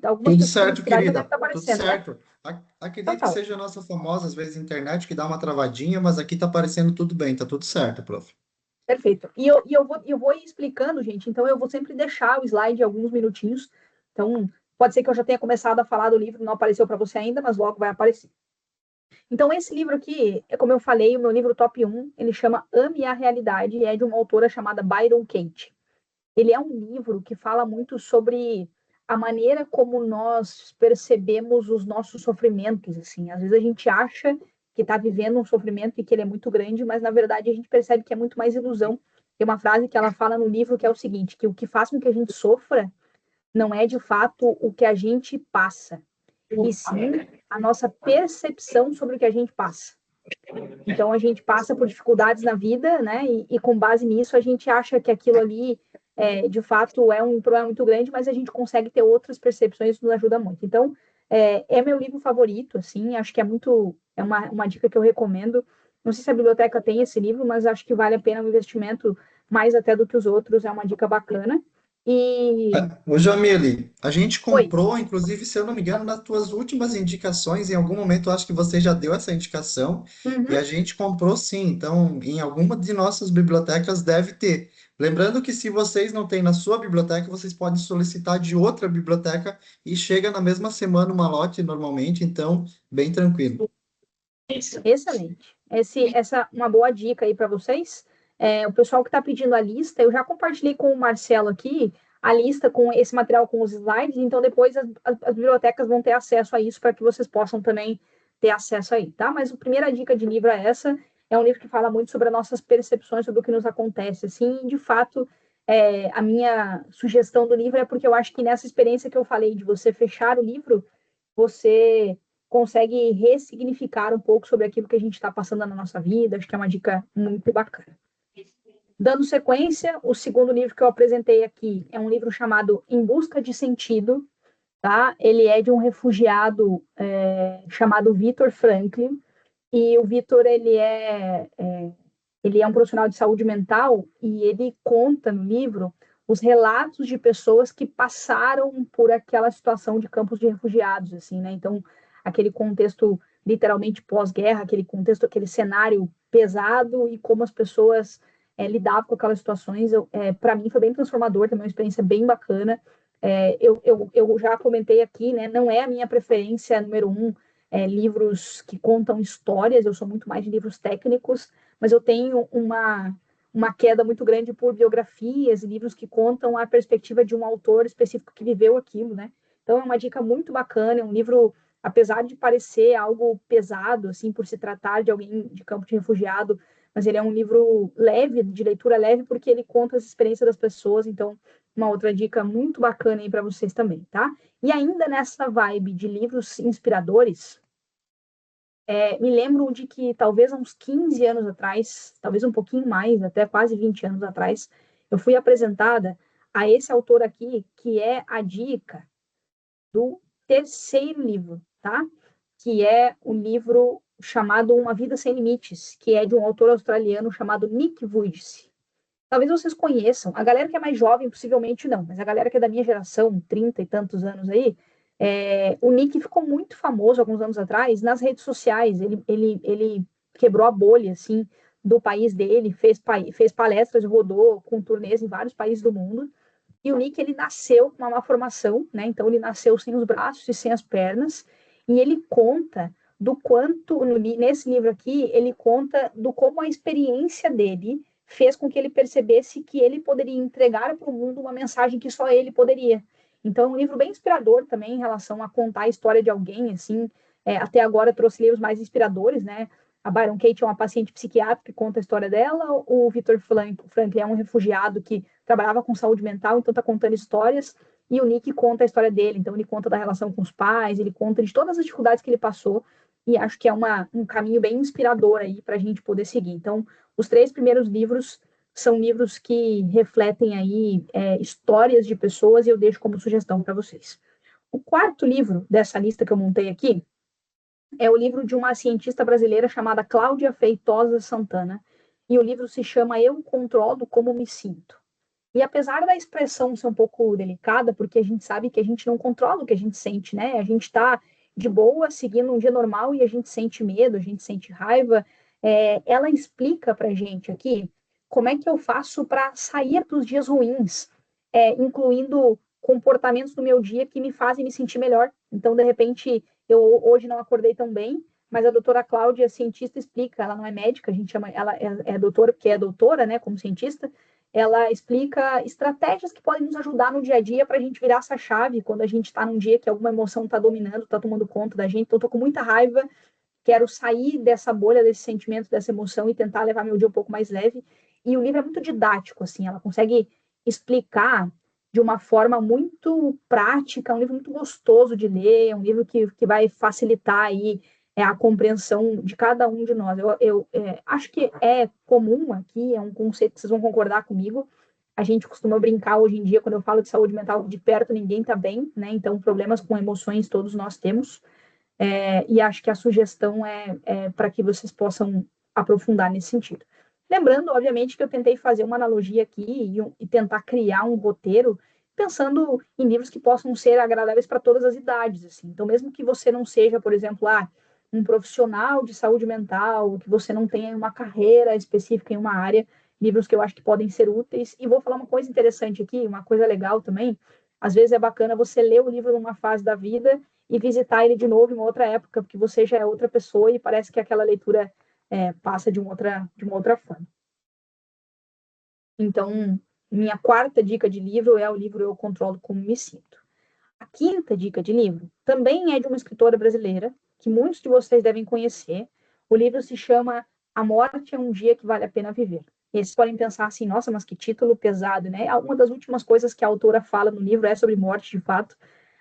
algumas Tudo pessoas com certo, dificuldade, mas deve querida. estar Tudo aparecendo, né? certo. Então Acredito que tá. seja a nossa famosa, às vezes, internet que dá uma travadinha, mas aqui tá aparecendo tudo bem, tá tudo certo, prof. Perfeito. E eu vou ir explicando, gente. Então, eu vou sempre deixar o slide alguns minutinhos. Então, pode ser que eu já tenha começado a falar do livro, não apareceu para você ainda, mas logo vai aparecer. Então, esse livro aqui, como eu falei, o meu livro top 1, ele chama Ame a Realidade, e é de uma autora chamada Byron Katie. Ele é um livro que fala muito sobre a maneira como nós percebemos os nossos sofrimentos, assim. Às vezes a gente acha que está vivendo um sofrimento e que ele é muito grande, mas na verdade a gente percebe que é muito mais ilusão. Tem uma frase que ela fala no livro que é o seguinte, que o que faz com que a gente sofra não é de fato o que a gente passa, e sim a nossa percepção sobre o que a gente passa. Então a gente passa por dificuldades na vida, né? E com base nisso a gente acha que aquilo ali de fato é um problema muito grande, mas a gente consegue ter outras percepções, isso nos ajuda muito. Então é meu livro favorito, assim, acho que é uma dica que eu recomendo. Não sei se a biblioteca tem esse livro, mas acho que vale a pena o investimento mais até do que os outros, é uma dica bacana. E, Ô Jamile, a gente oi, comprou, inclusive, se eu não me engano, nas tuas últimas indicações, em algum momento eu acho que você já deu essa indicação, e uhum, a gente comprou sim, então em alguma de nossas bibliotecas deve ter. Lembrando que se vocês não têm na sua biblioteca, vocês podem solicitar de outra biblioteca e chega na mesma semana uma lote normalmente, então bem tranquilo. excelente. Essa é uma boa dica aí para vocês. O pessoal que está pedindo a lista, eu já compartilhei com o Marcelo aqui a lista com esse material com os slides, então depois as bibliotecas vão ter acesso a isso para que vocês possam também ter acesso aí, tá? Mas a primeira dica de livro é essa. É um livro que fala muito sobre as nossas percepções, sobre o que nos acontece. Assim, de fato, a minha sugestão do livro é porque eu acho que nessa experiência que eu falei de você fechar o livro, você consegue ressignificar um pouco sobre aquilo que a gente está passando na nossa vida. Acho que é uma dica muito bacana. Dando sequência, o segundo livro que eu apresentei aqui é um livro chamado Em Busca de Sentido, tá? Ele é de um refugiado chamado Viktor Frankl, e o Vitor, ele é um profissional de saúde mental e ele conta no livro os relatos de pessoas que passaram por aquela situação de campos de refugiados, assim, né? Então, aquele contexto literalmente pós-guerra, aquele contexto, aquele cenário pesado e como as pessoas lidavam com aquelas situações. Para mim foi bem transformador, também uma experiência bem bacana. Eu já comentei aqui, né? Não é a minha preferência número um, livros que contam histórias, eu sou muito mais de livros técnicos, mas eu tenho uma queda muito grande por biografias e livros que contam a perspectiva de um autor específico que viveu aquilo, né? Então é uma dica muito bacana, é um livro, apesar de parecer algo pesado, assim, por se tratar de alguém de campo de refugiado, mas ele é um livro leve, de leitura leve, porque ele conta as experiências das pessoas, então uma outra dica muito bacana aí para vocês também, tá? E ainda nessa vibe de livros inspiradores, me lembro de que talvez há uns 15 anos atrás, talvez um pouquinho mais, até quase 20 anos atrás, eu fui apresentada a esse autor aqui, que é a dica do terceiro livro, tá? Que é o livro chamado Uma Vida Sem Limites, que é de um autor australiano chamado Nick Vujicic. Talvez vocês conheçam. A galera que é mais jovem, possivelmente não, mas a galera que é da minha geração, 30 e tantos anos aí, o Nick ficou muito famoso alguns anos atrás nas redes sociais. Ele quebrou a bolha, assim, do país dele, fez palestras, rodou com turnês em vários países do mundo. E o Nick, ele nasceu com uma má formação, né? Então, ele nasceu sem os braços e sem as pernas. E ele conta do quanto, nesse livro aqui, ele conta do como a experiência dele fez com que ele percebesse que ele poderia entregar para o mundo uma mensagem que só ele poderia. Então, é um livro bem inspirador também em relação a contar a história de alguém, assim. Até agora eu trouxe livros mais inspiradores, né? A Byron Katie é uma paciente psiquiátrica que conta a história dela. O Viktor Frankl é um refugiado que trabalhava com saúde mental, então está contando histórias. E o Nick conta a história dele, então ele conta da relação com os pais, ele conta de todas as dificuldades que ele passou. E acho que é um caminho bem inspirador aí para a gente poder seguir. Então, os três primeiros livros são livros que refletem aí histórias de pessoas e eu deixo como sugestão para vocês. O quarto livro dessa lista que eu montei aqui é o livro de uma cientista brasileira chamada Cláudia Feitosa Santana, e o livro se chama Eu Controlo Como Me Sinto. E apesar da expressão ser um pouco delicada, porque a gente sabe que a gente não controla o que a gente sente, né? A gente está de boa, seguindo um dia normal e a gente sente medo, a gente sente raiva. Ela explica para gente aqui como é que eu faço para sair dos dias ruins, incluindo comportamentos do meu dia que me fazem me sentir melhor. Então, de repente, eu hoje não acordei tão bem, mas a doutora Cláudia, cientista, explica, ela não é médica, a gente chama, ela é doutora porque é doutora, né, como cientista, ela explica estratégias que podem nos ajudar no dia a dia para a gente virar essa chave quando a gente está num dia que alguma emoção está dominando, está tomando conta da gente. Então, estou com muita raiva, quero sair dessa bolha, desse sentimento, dessa emoção e tentar levar meu dia um pouco mais leve. E o livro é muito didático, assim, ela consegue explicar de uma forma muito prática, é um livro muito gostoso de ler, é um livro que vai facilitar aí a compreensão de cada um de nós. Eu acho que é comum aqui, é um conceito que vocês vão concordar comigo, A gente costuma brincar hoje em dia, quando eu falo de saúde mental, de perto ninguém está bem, né? Então, problemas com emoções todos nós temos. E acho que a sugestão é para que vocês possam aprofundar nesse sentido. Lembrando, obviamente, que eu tentei fazer uma analogia aqui e tentar criar um roteiro pensando em livros que possam ser agradáveis para todas as idades. Assim. Então, mesmo que você não seja, por exemplo, um profissional de saúde mental, que você não tenha uma carreira específica em uma área, livros que eu acho que podem ser úteis. E vou falar uma coisa interessante aqui, uma coisa legal também. Às vezes é bacana você ler o livro numa fase da vida e visitar ele de novo em uma outra época, porque você já é outra pessoa e parece que aquela leitura passa de uma outra forma. Então, minha quarta dica de livro é o livro Eu Controlo Como Me Sinto. A quinta dica de livro também é de uma escritora brasileira, que muitos de vocês devem conhecer. O livro se chama A Morte é um Dia que Vale a Pena Viver. E eles podem pensar assim, nossa, mas que título pesado, né? Uma das últimas coisas que a autora fala no livro é sobre morte, de fato.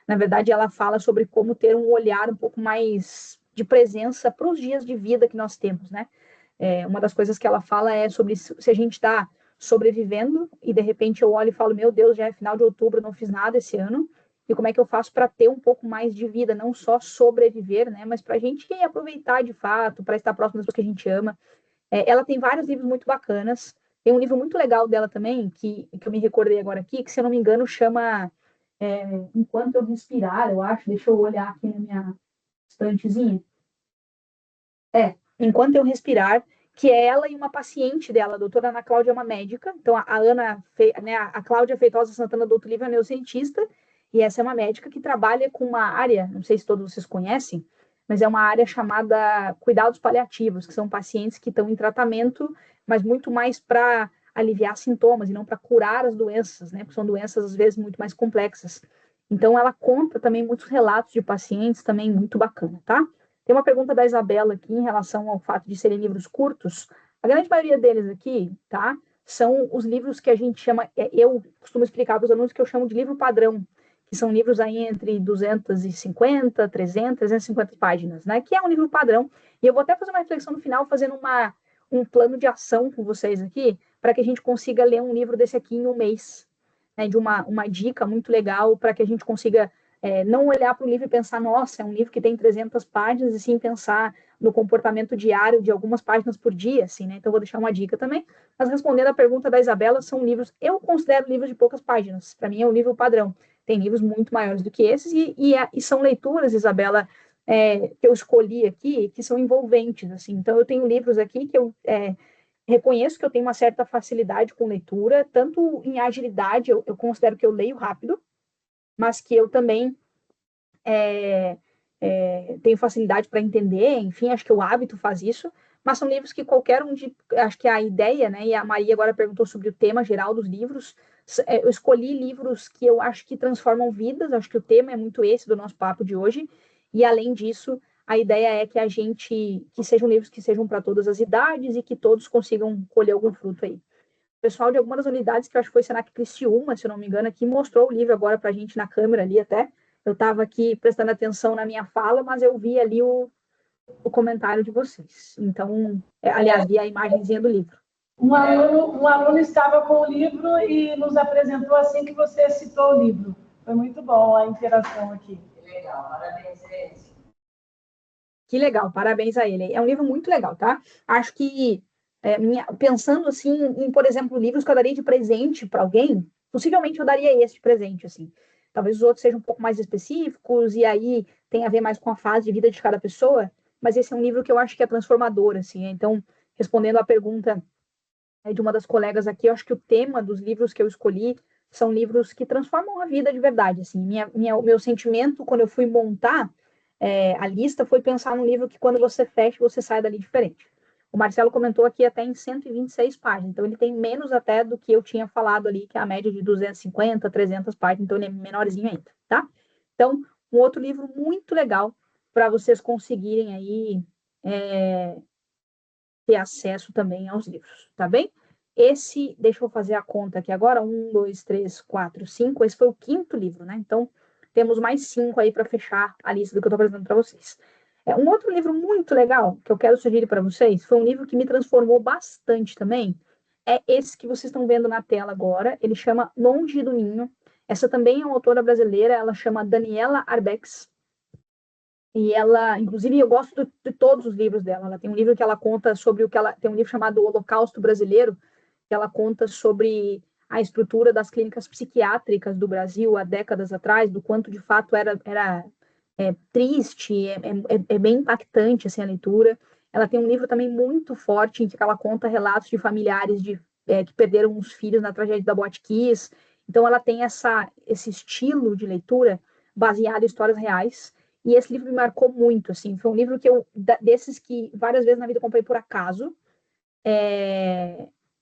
Na verdade, ela fala sobre como ter um olhar um pouco mais de presença para os dias de vida que nós temos, né? Uma das coisas que ela fala é sobre se a gente está sobrevivendo e de repente eu olho e falo, meu Deus, já é final de outubro, não fiz nada esse ano, e como é que eu faço para ter um pouco mais de vida, não só sobreviver, né, mas para a gente aproveitar de fato, para estar próximo das pessoas que a gente ama. Ela tem vários livros muito bacanas, tem um livro muito legal dela também, que eu me recordei agora aqui, que se eu não me engano chama Enquanto Eu Respirar, eu acho, deixa eu olhar aqui na minha estantezinha. Enquanto Eu Respirar, que é ela e uma paciente dela, a doutora Ana Cláudia é uma médica, então a Ana, né, a Cláudia Feitosa Santana do Outro Livro é neurocientista, e essa é uma médica que trabalha com uma área, não sei se todos vocês conhecem, mas é uma área chamada cuidados paliativos, que são pacientes que estão em tratamento, mas muito mais para aliviar sintomas e não para curar as doenças, né? Porque são doenças às vezes muito mais complexas. Então ela conta também muitos relatos de pacientes, também muito bacana, tá? Tem uma pergunta da Isabela aqui em relação ao fato de serem livros curtos. A grande maioria deles aqui, tá? São os livros que a gente chama, eu costumo explicar para os alunos que eu chamo de livro padrão, que são livros aí entre 250, 300, 350 páginas, né? Que é um livro padrão. E eu vou até fazer uma reflexão no final, fazendo um plano de ação com vocês aqui, para que a gente consiga ler um livro desse aqui em um mês, né? De uma dica muito legal para que a gente consiga não olhar para o livro e pensar, nossa, é um livro que tem 300 páginas, e sim pensar no comportamento diário de algumas páginas por dia, assim, né? Então, vou deixar uma dica também. Mas respondendo a pergunta da Isabela, são livros, eu considero livros de poucas páginas. Para mim, é um livro padrão. Tem livros muito maiores do que esses, e são leituras, Isabela, que eu escolhi aqui, que são envolventes, assim. Então, eu tenho livros aqui que eu reconheço que eu tenho uma certa facilidade com leitura, tanto em agilidade, eu considero que eu leio rápido, mas que eu também tenho facilidade para entender, enfim, acho que o hábito faz isso, mas são livros que qualquer um de, acho que a ideia, né, e a Maria agora perguntou sobre o tema geral dos livros, eu escolhi livros que eu acho que transformam vidas, acho que o tema é muito esse do nosso papo de hoje, e além disso, a ideia é que que sejam livros que sejam para todas as idades e que todos consigam colher algum fruto aí. O pessoal de algumas das unidades, que eu acho que foi Senac Criciúma, se eu não me engano, aqui mostrou o livro agora para a gente na câmera ali até. Eu estava aqui prestando atenção na minha fala, mas eu vi ali o comentário de vocês. Então, aliás, vi a imagenzinha do livro. Um aluno estava com o livro e nos apresentou assim que você citou o livro. Foi muito bom a interação aqui. Que legal, parabéns, gente. Que legal, parabéns a ele. É um livro muito legal, tá? Acho que, pensando assim, por exemplo, livros que eu daria de presente para alguém, possivelmente eu daria esse de presente, assim. Talvez os outros sejam um pouco mais específicos, e aí tem a ver mais com a fase de vida de cada pessoa, mas esse é um livro que eu acho que é transformador, assim. Então, respondendo à pergunta de uma das colegas aqui, eu acho que o tema dos livros que eu escolhi são livros que transformam a vida de verdade, assim. O meu sentimento quando eu fui montar a lista foi pensar num livro que quando você fecha, você sai dali diferente. O Marcelo comentou aqui até em 126 páginas, então ele tem menos até do que eu tinha falado ali, que é a média de 250, 300 páginas, então ele é menorzinho ainda, tá? Então, um outro livro muito legal para vocês conseguirem aí ter acesso também aos livros, tá bem? Deixa eu fazer a conta aqui agora, 1, 2, 3, 4, 5, esse foi o quinto livro, né? Então, temos mais 5 aí para fechar a lista do que eu estou apresentando para vocês. Um outro livro muito legal que eu quero sugerir para vocês foi um livro que me transformou bastante também. é esse que vocês estão vendo na tela agora. Ele chama Longe do Ninho. Essa também é uma autora brasileira, ela chama Daniela Arbex. E ela, inclusive, eu gosto de todos os livros dela. Ela tem um livro que ela conta sobre o que ela tem um livro chamado O Holocausto Brasileiro, que ela conta sobre a estrutura das clínicas psiquiátricas do Brasil há décadas atrás, do quanto de fato era triste, é bem impactante assim, a leitura. Ela tem um livro também muito forte em que ela conta relatos de familiares que perderam os filhos na tragédia da Boate Kiss. Então, ela tem esse estilo de leitura baseado em histórias reais. E esse livro me marcou muito, assim. Foi um livro desses que várias vezes na vida eu comprei por acaso.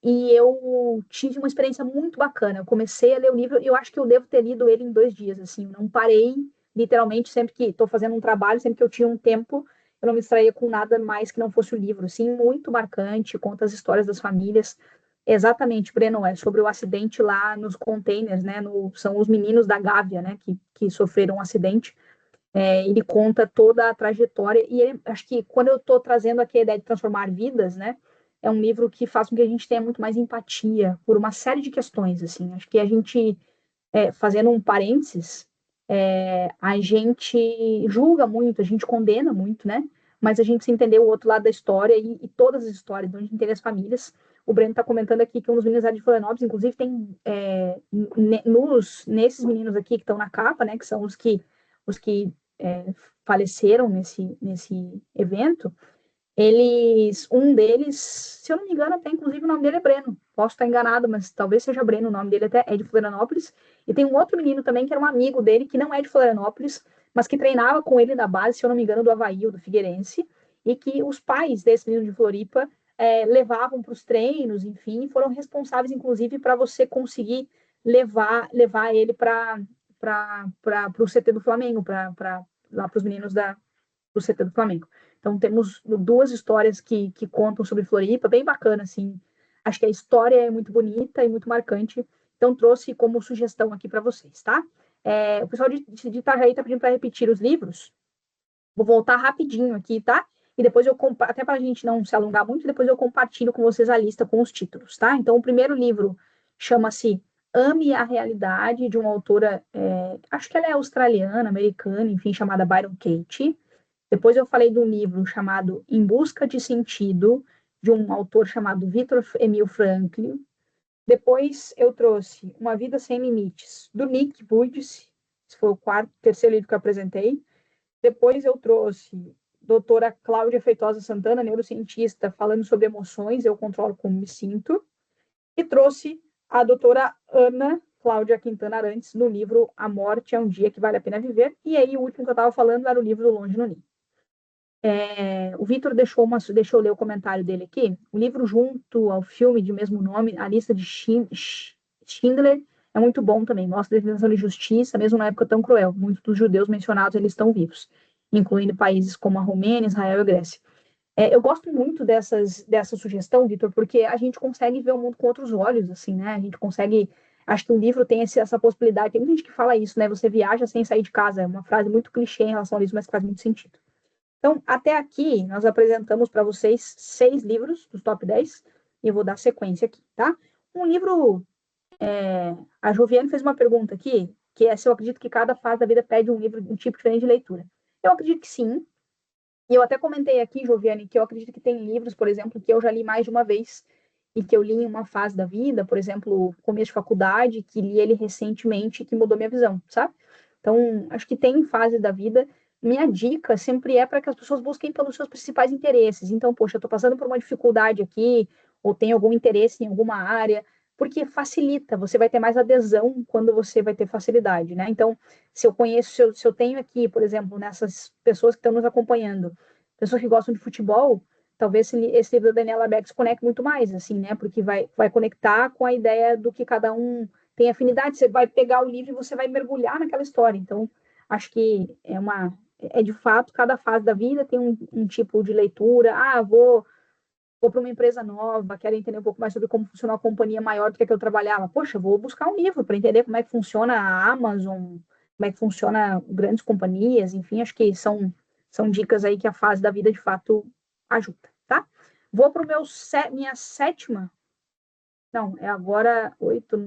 E eu tive uma experiência muito bacana. Eu comecei a ler o livro e eu acho que eu devo ter lido ele em 2 dias, assim. Eu não parei, literalmente, sempre que estou fazendo um trabalho, sempre que eu tinha um tempo, eu não me distraía com nada mais que não fosse o livro. Assim, muito marcante, conta as histórias das famílias. Exatamente, Breno, é sobre o acidente lá nos containers, né? São os meninos da Gávea, né? Que sofreram um acidente. Ele conta toda a trajetória, e acho que quando eu estou trazendo aqui a ideia de transformar vidas, né, é um livro que faz com que a gente tenha muito mais empatia por uma série de questões, assim, acho que a gente, fazendo um parênteses, a gente julga muito, a gente condena muito, né, mas a gente se entender o outro lado da história e todas as histórias, então a gente entende as famílias. O Breno está comentando aqui que um dos meninos era de Florianópolis, inclusive tem nesses meninos aqui que estão na capa, né, que são os que faleceram nesse evento, um deles, se eu não me engano, até inclusive o nome dele é Breno. Posso estar enganado, mas talvez seja Breno, o nome dele até é de Florianópolis. E tem um outro menino também que era um amigo dele, que não é de Florianópolis, mas que treinava com ele na base, se eu não me engano, do Avaí ou do Figueirense, e que os pais desse menino de Floripa levavam para os treinos, enfim, foram responsáveis, inclusive, para você conseguir levar ele para o CT do Flamengo, lá para os meninos do CT do Flamengo. Então, temos 2 histórias que contam sobre Floripa, bem bacana, assim. Acho que a história é muito bonita e muito marcante. Então, trouxe como sugestão aqui para vocês, tá? O pessoal de Itajaí está pedindo para repetir os livros. Vou voltar rapidinho aqui, tá? E depois até para a gente não se alongar muito, depois eu compartilho com vocês a lista com os títulos, tá? Então, o primeiro livro chama-se Ame a Realidade, de uma autora, acho que ela é australiana, americana, enfim, chamada Byron Katie. Depois eu falei de um livro chamado Em Busca de Sentido, de um autor chamado Viktor Emil Frankl. Depois eu trouxe Uma Vida Sem Limites, do Nick Burgess. Esse foi o terceiro livro que eu apresentei. Depois eu trouxe doutora Cláudia Feitosa Santana, neurocientista, falando sobre emoções, eu controlo como me sinto. E trouxe a doutora Ana Cláudia Quintana Arantes, no livro A Morte é um Dia que Vale a Pena Viver. E aí o último que eu estava falando era o livro do Longe no Ninho. O Vitor deixou eu ler o comentário dele aqui. O livro, junto ao filme de mesmo nome, A Lista de Schindler, é muito bom também. Mostra a definição de justiça, mesmo na época tão cruel. Muitos dos judeus mencionados eles estão vivos, incluindo países como a Romênia, Israel e a Grécia. Eu gosto muito dessa sugestão, Vitor, porque a gente consegue ver o mundo com outros olhos, assim, né? A gente consegue. Acho que um livro tem essa possibilidade. Tem muita gente que fala isso, né? Você viaja sem sair de casa. É uma frase muito clichê em relação a isso, mas que faz muito sentido. Então, até aqui, nós apresentamos para vocês 6 livros dos top 10, e eu vou dar sequência aqui, tá? Um livro, a Joviane fez uma pergunta aqui, que é se eu acredito que cada fase da vida pede um tipo diferente de leitura. Eu acredito que sim, e eu até comentei aqui, Joviane, que eu acredito que tem livros, por exemplo, que eu já li mais de uma vez, e que eu li em uma fase da vida, por exemplo, começo de faculdade, que li ele recentemente, que mudou minha visão, sabe? Então, acho que tem fase da vida. Minha dica sempre é para que as pessoas busquem pelos seus principais interesses. Então, poxa, eu estou passando por uma dificuldade aqui, ou tenho algum interesse em alguma área, porque facilita, você vai ter mais adesão quando você vai ter facilidade, né? Então, se eu tenho aqui, por exemplo, nessas pessoas que estão nos acompanhando, pessoas que gostam de futebol, talvez esse livro da Daniela Beck se conecte muito mais, assim, né? Porque vai conectar com a ideia do que cada um tem afinidade. Você vai pegar o livro e você vai mergulhar naquela história. Então, acho que é de fato, cada fase da vida tem um tipo de leitura. Vou para uma empresa nova, quero entender um pouco mais sobre como funciona uma companhia maior do que a que eu trabalhava. Poxa, vou buscar um livro para entender como é que funciona a Amazon, como é que funciona grandes companhias, enfim, acho que são dicas aí que a fase da vida de fato ajuda, tá? Vou para minha sétima Não, é agora 8,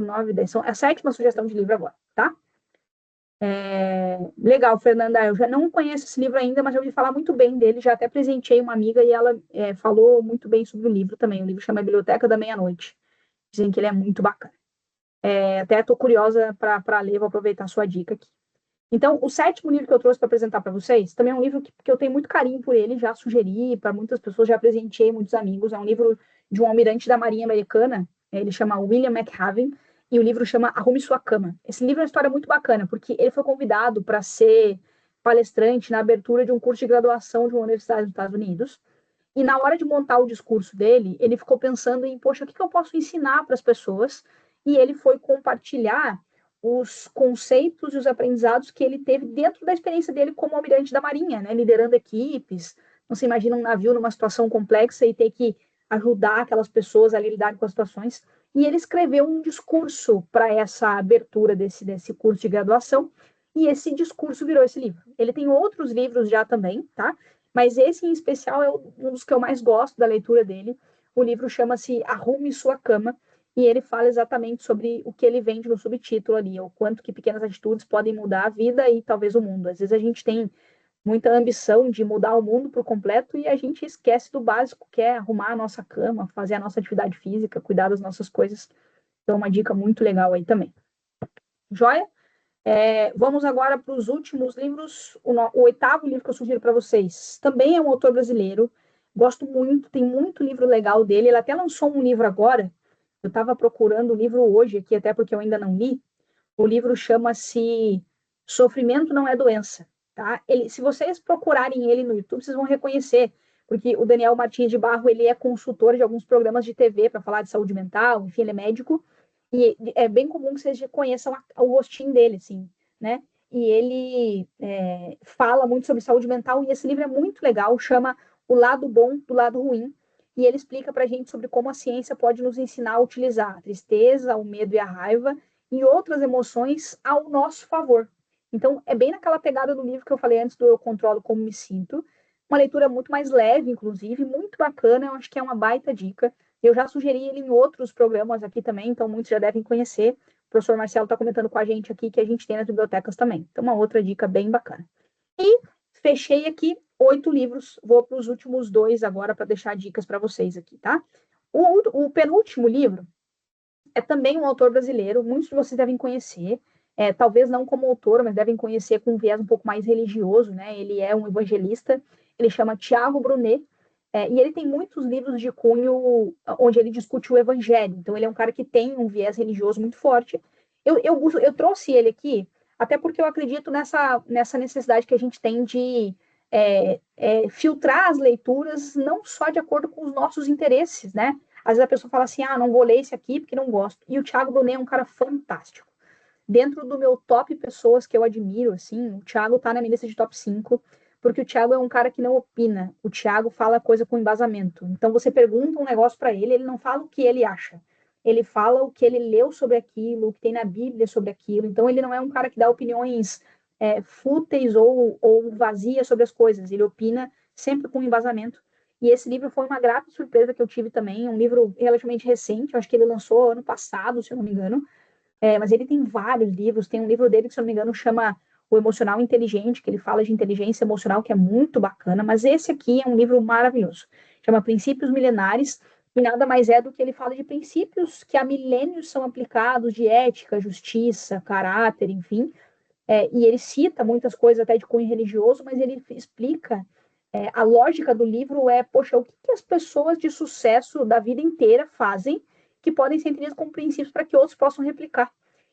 9, 10. É a 7ª sugestão de livro agora, tá? Legal, Fernanda. Eu já não conheço esse livro ainda, mas já ouvi falar muito bem dele. Já até presenteei uma amiga e ela falou muito bem sobre o livro também. O livro chama Biblioteca da Meia-Noite. Dizem que ele é muito bacana. Até estou curiosa para ler, vou aproveitar a sua dica aqui. Então, o 7º livro que eu trouxe para apresentar para vocês, também é um livro que eu tenho muito carinho por ele, já sugeri para muitas pessoas, já presenteei muitos amigos. É um livro de um almirante da Marinha Americana, ele chama William McHaven, e o livro chama Arrume Sua Cama. Esse livro é uma história muito bacana, porque ele foi convidado para ser palestrante na abertura de um curso de graduação de uma universidade dos Estados Unidos, e na hora de montar o discurso dele, ele ficou pensando em, poxa, o que eu posso ensinar para as pessoas? E ele foi compartilhar os conceitos e os aprendizados que ele teve dentro da experiência dele como almirante da Marinha, né? Liderando equipes. Não se imagina um navio numa situação complexa e ter que ajudar aquelas pessoas a lidar com as situações. E ele escreveu um discurso para essa abertura desse curso de graduação, e esse discurso virou esse livro. Ele tem outros livros já também, tá? Mas esse em especial é um dos que eu mais gosto da leitura dele. O livro chama-se Arrume Sua Cama, e ele fala exatamente sobre o que ele vende no subtítulo ali, o quanto que pequenas atitudes podem mudar a vida e talvez o mundo. Às vezes a gente tem muita ambição de mudar o mundo por completo e a gente esquece do básico, que é arrumar a nossa cama, fazer a nossa atividade física, cuidar das nossas coisas. Então, uma dica muito legal aí também. Joia? Vamos agora para os últimos livros. O 8º livro que eu sugiro para vocês também é um autor brasileiro. Gosto muito, tem muito livro legal dele. Ele até lançou um livro agora. Eu estava procurando o livro hoje aqui, até porque eu ainda não li. O livro chama-se Sofrimento Não é Doença. Tá? Se vocês procurarem ele no YouTube, vocês vão reconhecer, porque o Daniel Martins de Barro ele é consultor de alguns programas de TV para falar de saúde mental, enfim, ele é médico. E é bem comum que vocês conheçam o rostinho dele, assim, né? E ele fala muito sobre saúde mental, e esse livro é muito legal, chama O Lado Bom do Lado Ruim, e ele explica pra gente sobre como a ciência pode nos ensinar a utilizar a tristeza, o medo e a raiva e outras emoções ao nosso favor. Então, é bem naquela pegada do livro que eu falei antes do Eu Controlo Como Me Sinto, uma leitura muito mais leve, inclusive, muito bacana, eu acho que é uma baita dica. Eu já sugeri ele em outros programas aqui também, então muitos já devem conhecer. O professor Marcelo está comentando com a gente aqui que a gente tem nas bibliotecas também. Então, uma outra dica bem bacana. E fechei aqui 8 livros. Vou para os últimos 2 agora para deixar dicas para vocês aqui, tá? O penúltimo livro é também um autor brasileiro, muitos de vocês devem conhecer. Talvez não como autor, mas devem conhecer com um viés um pouco mais religioso, né? Ele é um evangelista, ele chama Tiago Brunet, e ele tem muitos livros de cunho onde ele discute o evangelho. Então, ele é um cara que tem um viés religioso muito forte. Eu trouxe ele aqui, até porque eu acredito nessa necessidade que a gente tem de filtrar as leituras, não só de acordo com os nossos interesses, né? Às vezes a pessoa fala assim, não vou ler esse aqui porque não gosto. E o Tiago Brunet é um cara fantástico. Dentro do meu top pessoas que eu admiro, assim, o Thiago tá na minha lista de top 5, porque o Thiago é um cara que não opina. O Thiago fala coisa com embasamento. Então você pergunta um negócio para ele não fala o que ele acha. Ele fala o que ele leu sobre aquilo, o que tem na Bíblia sobre aquilo. Então ele não é um cara que dá opiniões fúteis ou vazias sobre as coisas. Ele opina sempre com embasamento. E esse livro foi uma grata surpresa que eu tive também. Um livro relativamente recente, eu acho que ele lançou ano passado, se eu não me engano. Mas ele tem vários livros. Tem um livro dele que, se eu não me engano, chama O Emocional Inteligente, que ele fala de inteligência emocional, que é muito bacana. Mas esse aqui é um livro maravilhoso. Chama Princípios Milenares, e nada mais é do que ele fala de princípios que há milênios são aplicados, de ética, justiça, caráter, enfim. E ele cita muitas coisas até de cunho religioso, mas ele explica. A lógica do livro poxa, o que as pessoas de sucesso da vida inteira fazem que podem ser entendidos como princípios para que outros possam replicar.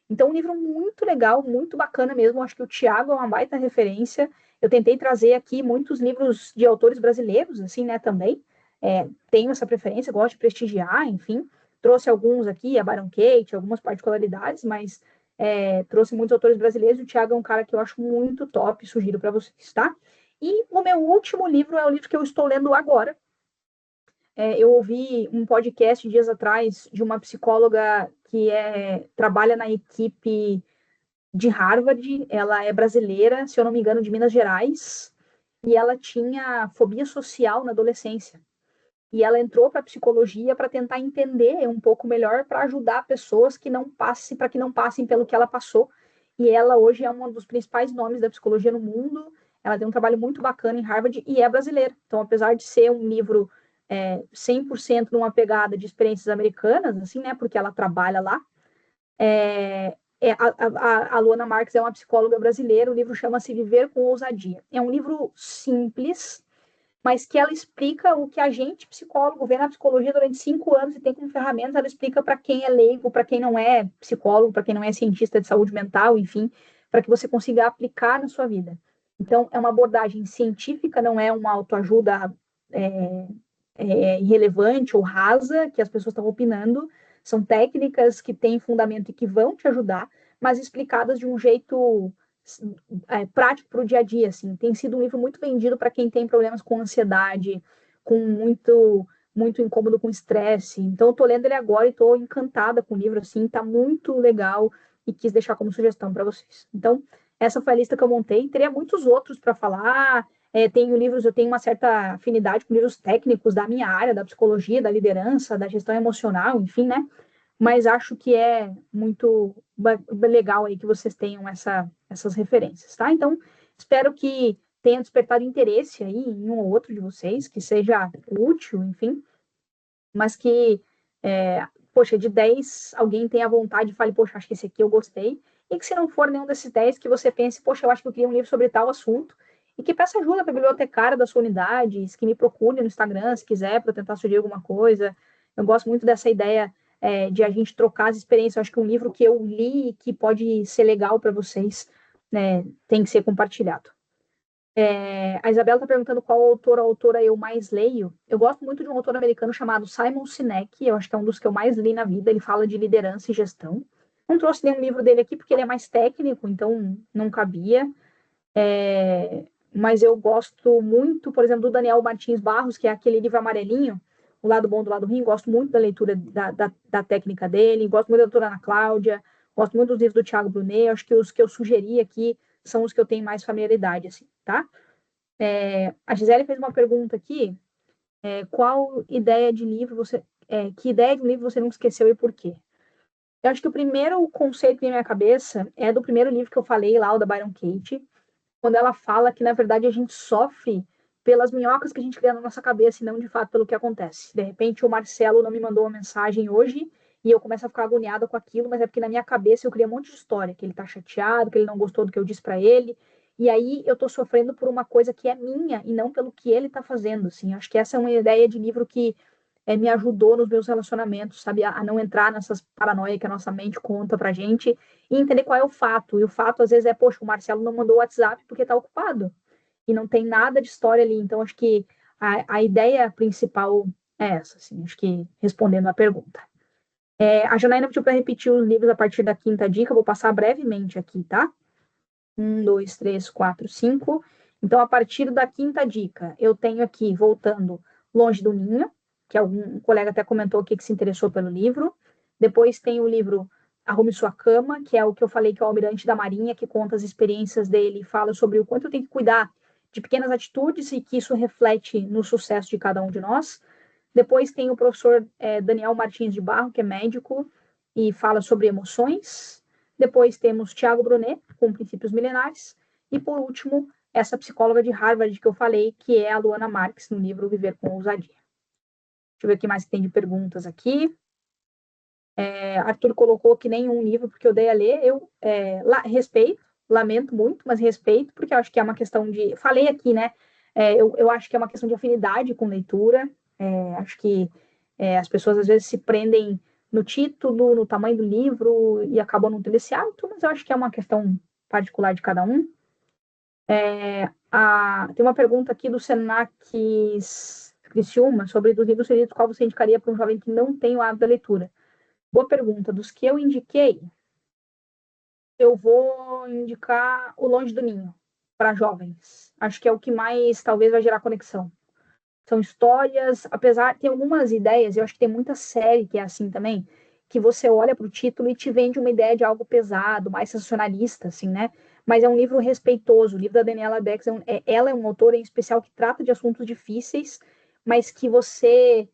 Então, um livro muito legal, muito bacana mesmo. Acho que o Tiago é uma baita referência. Eu tentei trazer aqui muitos livros de autores brasileiros, assim, né, também. Tenho essa preferência, gosto de prestigiar, enfim. Trouxe alguns aqui, a Byron Katie, algumas particularidades, mas trouxe muitos autores brasileiros. O Tiago é um cara que eu acho muito top, sugiro para vocês, tá? E o meu último livro é o livro que eu estou lendo agora. Eu ouvi um podcast dias atrás de uma psicóloga que trabalha na equipe de Harvard. Ela é brasileira, se eu não me engano, de Minas Gerais, e ela tinha fobia social na adolescência. e ela entrou para a psicologia para tentar entender um pouco melhor, para ajudar pessoas que não passem, para que não passem pelo que ela passou. E ela hoje é um dos principais nomes da psicologia no mundo. Ela tem um trabalho muito bacana em Harvard e é brasileira. Então, apesar de ser um livro 100% numa pegada de experiências americanas, assim, né, porque ela trabalha lá, a Luana Marques é uma psicóloga brasileira. O livro chama-se Viver com Ousadia. É um livro simples, mas que ela explica o que a gente, psicólogo, vê na psicologia durante 5 anos e tem como ferramentas. Ela explica para quem é leigo, para quem não é psicólogo, para quem não é cientista de saúde mental, enfim, para que você consiga aplicar na sua vida. Então, é uma abordagem científica, não é uma autoajuda irrelevante ou rasa que as pessoas estão opinando. São técnicas que têm fundamento e que vão te ajudar, mas explicadas de um jeito prático para o dia a dia, assim. Tem sido um livro muito vendido para quem tem problemas com ansiedade, com muito incômodo com estresse. Então, eu tô lendo ele agora e tô encantada com o livro, assim, tá muito legal e quis deixar como sugestão para vocês. Então, essa foi a lista que eu montei. Teria muitos outros para falar. Tenho livros, eu tenho uma certa afinidade com livros técnicos da minha área, da psicologia, da liderança, da gestão emocional, enfim, né? Mas acho que é muito legal aí que vocês tenham essas referências, tá? Então, espero que tenha despertado interesse aí em um ou outro de vocês, que seja útil, enfim, mas que, poxa, de 10, alguém tenha vontade e fale, poxa, acho que esse aqui eu gostei, e que se não for nenhum desses 10, que você pense, poxa, eu acho que eu queria um livro sobre tal assunto, e que peça ajuda para a bibliotecária da sua unidade, que me procure no Instagram, se quiser, para tentar sugerir alguma coisa. Eu gosto muito dessa ideia de a gente trocar as experiências. Eu acho que um livro que eu li e que pode ser legal para vocês, né, tem que ser compartilhado. A Isabela está perguntando qual autor ou autora eu mais leio. Eu gosto muito de um autor americano chamado Simon Sinek. Eu acho que é um dos que eu mais li na vida. Ele fala de liderança e gestão. Não trouxe nenhum livro dele aqui porque ele é mais técnico, então não cabia. Mas eu gosto muito, por exemplo, do Daniel Martins Barros, que é aquele livro amarelinho, O Lado Bom do Lado Ruim. Gosto muito da leitura da técnica dele. Gosto muito da doutora Ana Cláudia. Gosto muito dos livros do Thiago Brunet. Acho que os que eu sugeri aqui são os que eu tenho mais familiaridade, assim, tá? A Gisele fez uma pergunta aqui. Qual ideia de livro você... que ideia de um livro você não esqueceu e por quê? Eu acho que o primeiro conceito que vem na minha cabeça é do primeiro livro que eu falei lá, o da Byron Katie, quando ela fala que, na verdade, a gente sofre pelas minhocas que a gente cria na nossa cabeça e não, de fato, pelo que acontece. De repente, o Marcelo não me mandou uma mensagem hoje e eu começo a ficar agoniada com aquilo, mas é porque na minha cabeça eu criei um monte de história, que ele tá chateado, que ele não gostou do que eu disse para ele, e aí eu tô sofrendo por uma coisa que é minha e não pelo que ele tá fazendo, assim. Acho que essa é uma ideia de livro que me ajudou nos meus relacionamentos, sabe? A não entrar nessas paranoias que a nossa mente conta pra gente e entender qual é o fato. E o fato, às vezes, poxa, o Marcelo não mandou o WhatsApp porque tá ocupado. E não tem nada de história ali. Então, acho que a ideia principal é essa, assim. Acho que respondendo a pergunta. A Janaína pediu para repetir os livros a partir da quinta dica. Eu vou passar brevemente aqui, tá? 1, 2, 3, 4, 5. Então, a partir da quinta dica, eu tenho aqui, voltando, Longe do Ninho, que algum colega até comentou aqui que se interessou pelo livro. Depois tem o livro Arrume Sua Cama, que é o que eu falei que é o Almirante da Marinha, que conta as experiências dele e fala sobre o quanto eu tenho que cuidar de pequenas atitudes e que isso reflete no sucesso de cada um de nós. Depois tem o professor Daniel Martins de Barro, que é médico e fala sobre emoções. Depois temos Thiago Brunet, com Princípios Milenares. E, por último, essa psicóloga de Harvard que eu falei, que é a Luana Marques, no livro Viver com Ousadia. Deixa eu ver o que mais tem de perguntas aqui. Arthur colocou que nenhum livro, porque eu dei a ler. Eu respeito, lamento muito, mas respeito, porque eu acho que é uma questão de... Falei aqui, né? Eu acho que é uma questão de afinidade com leitura. Acho que as pessoas, às vezes, se prendem no título, no tamanho do livro, e acabam não tendo esse hábito, mas eu acho que é uma questão particular de cada um. Tem uma pergunta aqui do Senac Criciúma sobre dos livros sugeridos, qual você indicaria para um jovem que não tem o hábito da leitura? Boa pergunta. Dos que eu indiquei, eu vou indicar O Longe do Ninho, para jovens. Acho que é o que mais, talvez, vai gerar conexão. São histórias, apesar, tem algumas ideias, eu acho que tem muita série que é assim também, que você olha para o título e te vende uma ideia de algo pesado, mais sensacionalista, assim, né? Mas é um livro respeitoso. O livro da Daniela Beck, ela é uma autora em especial que trata de assuntos difíceis, mas que você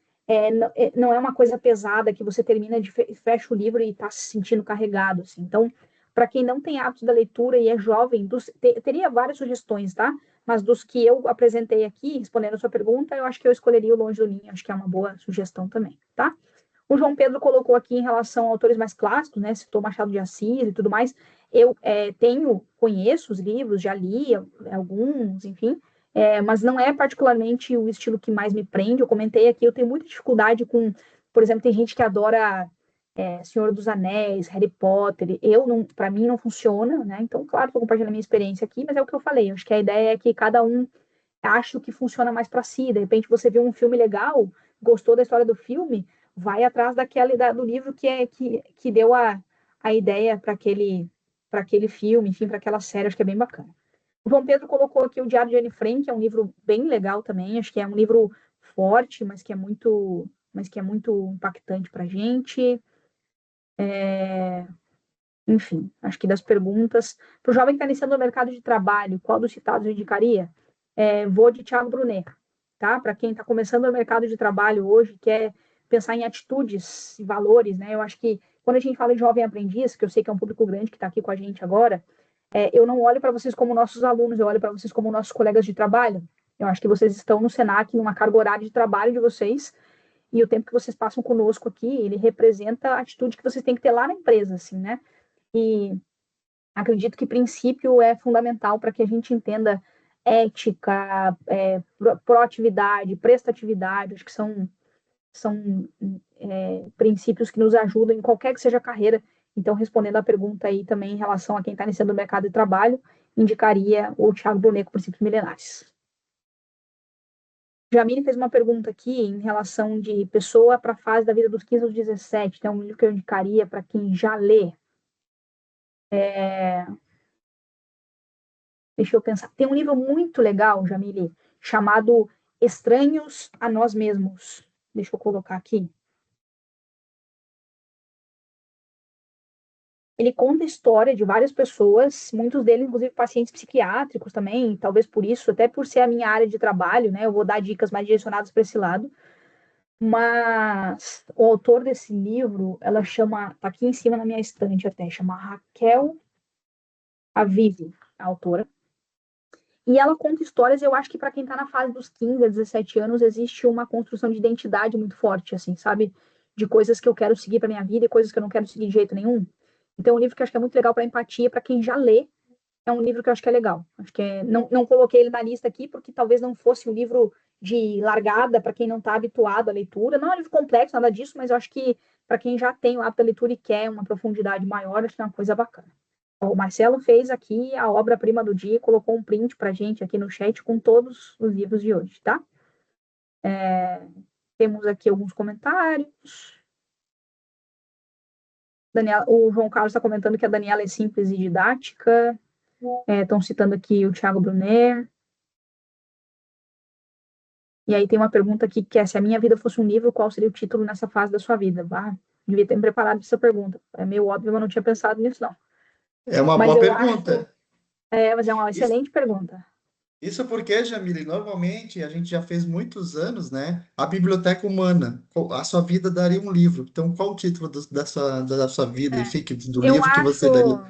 não é uma coisa pesada, que você termina de fecha o livro e está se sentindo carregado, assim. Então, para quem não tem hábito da leitura e é jovem, teria várias sugestões, tá? Mas dos que eu apresentei aqui, respondendo a sua pergunta, eu acho que eu escolheria o Longe do Ninho, acho que é uma boa sugestão também, tá? O João Pedro colocou aqui em relação a autores mais clássicos, né? Citou Machado de Assis e tudo mais. Eu conheço os livros, já li alguns, enfim, mas não é particularmente o estilo que mais me prende. Eu comentei aqui, eu tenho muita dificuldade com, por exemplo, tem gente que adora Senhor dos Anéis, Harry Potter. Para mim não funciona, né? Então, claro, estou compartilhando a minha experiência aqui, mas é o que eu falei. Eu acho que a ideia é que cada um ache o que funciona mais para si. De repente você viu um filme legal, gostou da história do filme, vai atrás do livro que deu a ideia para aquele filme, enfim, para aquela série. Acho que é bem bacana. O João Pedro colocou aqui o Diário de Anne Frank, que é um livro bem legal também. Acho que é um livro forte, mas que é muito impactante para a gente. Enfim, acho que das perguntas. Para o jovem que está iniciando no mercado de trabalho, qual dos citados eu indicaria? Vou de Thiago Brunet, tá? Para quem está começando no mercado de trabalho hoje, quer pensar em atitudes e valores, né? Eu acho que quando a gente fala de jovem aprendiz, que eu sei que é um público grande que está aqui com a gente agora, eu não olho para vocês como nossos alunos, eu olho para vocês como nossos colegas de trabalho. Eu acho que vocês estão no Senac, numa carga horária de trabalho de vocês, e o tempo que vocês passam conosco aqui, ele representa a atitude que vocês têm que ter lá na empresa, assim, né? E acredito que princípio é fundamental para que a gente entenda ética, proatividade, prestatividade. Acho que são princípios que nos ajudam em qualquer que seja a carreira. Então, respondendo a pergunta aí também em relação a quem está iniciando no mercado de trabalho, indicaria o Thiago Brunet com Princípios Milenares. Jamile fez uma pergunta aqui em relação de pessoa para a fase da vida dos 15 aos 17. Então, um livro que eu indicaria para quem já lê. Deixa eu pensar. Tem um livro muito legal, Jamile, chamado Estranhos a Nós Mesmos. Deixa eu colocar aqui. Ele conta a história de várias pessoas, muitos deles, inclusive, pacientes psiquiátricos também, talvez por isso, até por ser a minha área de trabalho, né? Eu vou dar dicas mais direcionadas para esse lado. Mas o autor desse livro, tá aqui em cima na minha estante até, chama Raquel Aviv, a autora. E ela conta histórias, eu acho que para quem está na fase dos 15 a 17 anos, existe uma construção de identidade muito forte, assim, sabe? De coisas que eu quero seguir para minha vida e coisas que eu não quero seguir de jeito nenhum. Então, é um livro que eu acho que é muito legal para empatia, para quem já lê, é um livro que eu acho que é legal. Acho que não coloquei ele na lista aqui, porque talvez não fosse um livro de largada para quem não está habituado à leitura. Não é um livro complexo, nada disso, mas eu acho que para quem já tem o hábito da leitura e quer uma profundidade maior, acho que é uma coisa bacana. O Marcelo fez aqui a obra-prima do dia, colocou um print para gente aqui no chat com todos os livros de hoje, tá? Temos aqui alguns comentários. O João Carlos está comentando que a Daniela é simples e didática. Estão citando aqui o Thiago Brunet. E aí tem uma pergunta aqui que é: se a minha vida fosse um livro, qual seria o título nessa fase da sua vida? Devia ter me preparado essa pergunta. É meio óbvio, mas não tinha pensado nisso, não. É uma Mas boa eu pergunta. mas é uma Isso, excelente pergunta. isso porque, Jamile, normalmente a gente já fez muitos anos, né? A biblioteca humana. A sua vida daria um livro. Então, qual o título da sua vida, enfim, do Eu livro que acho, você daria?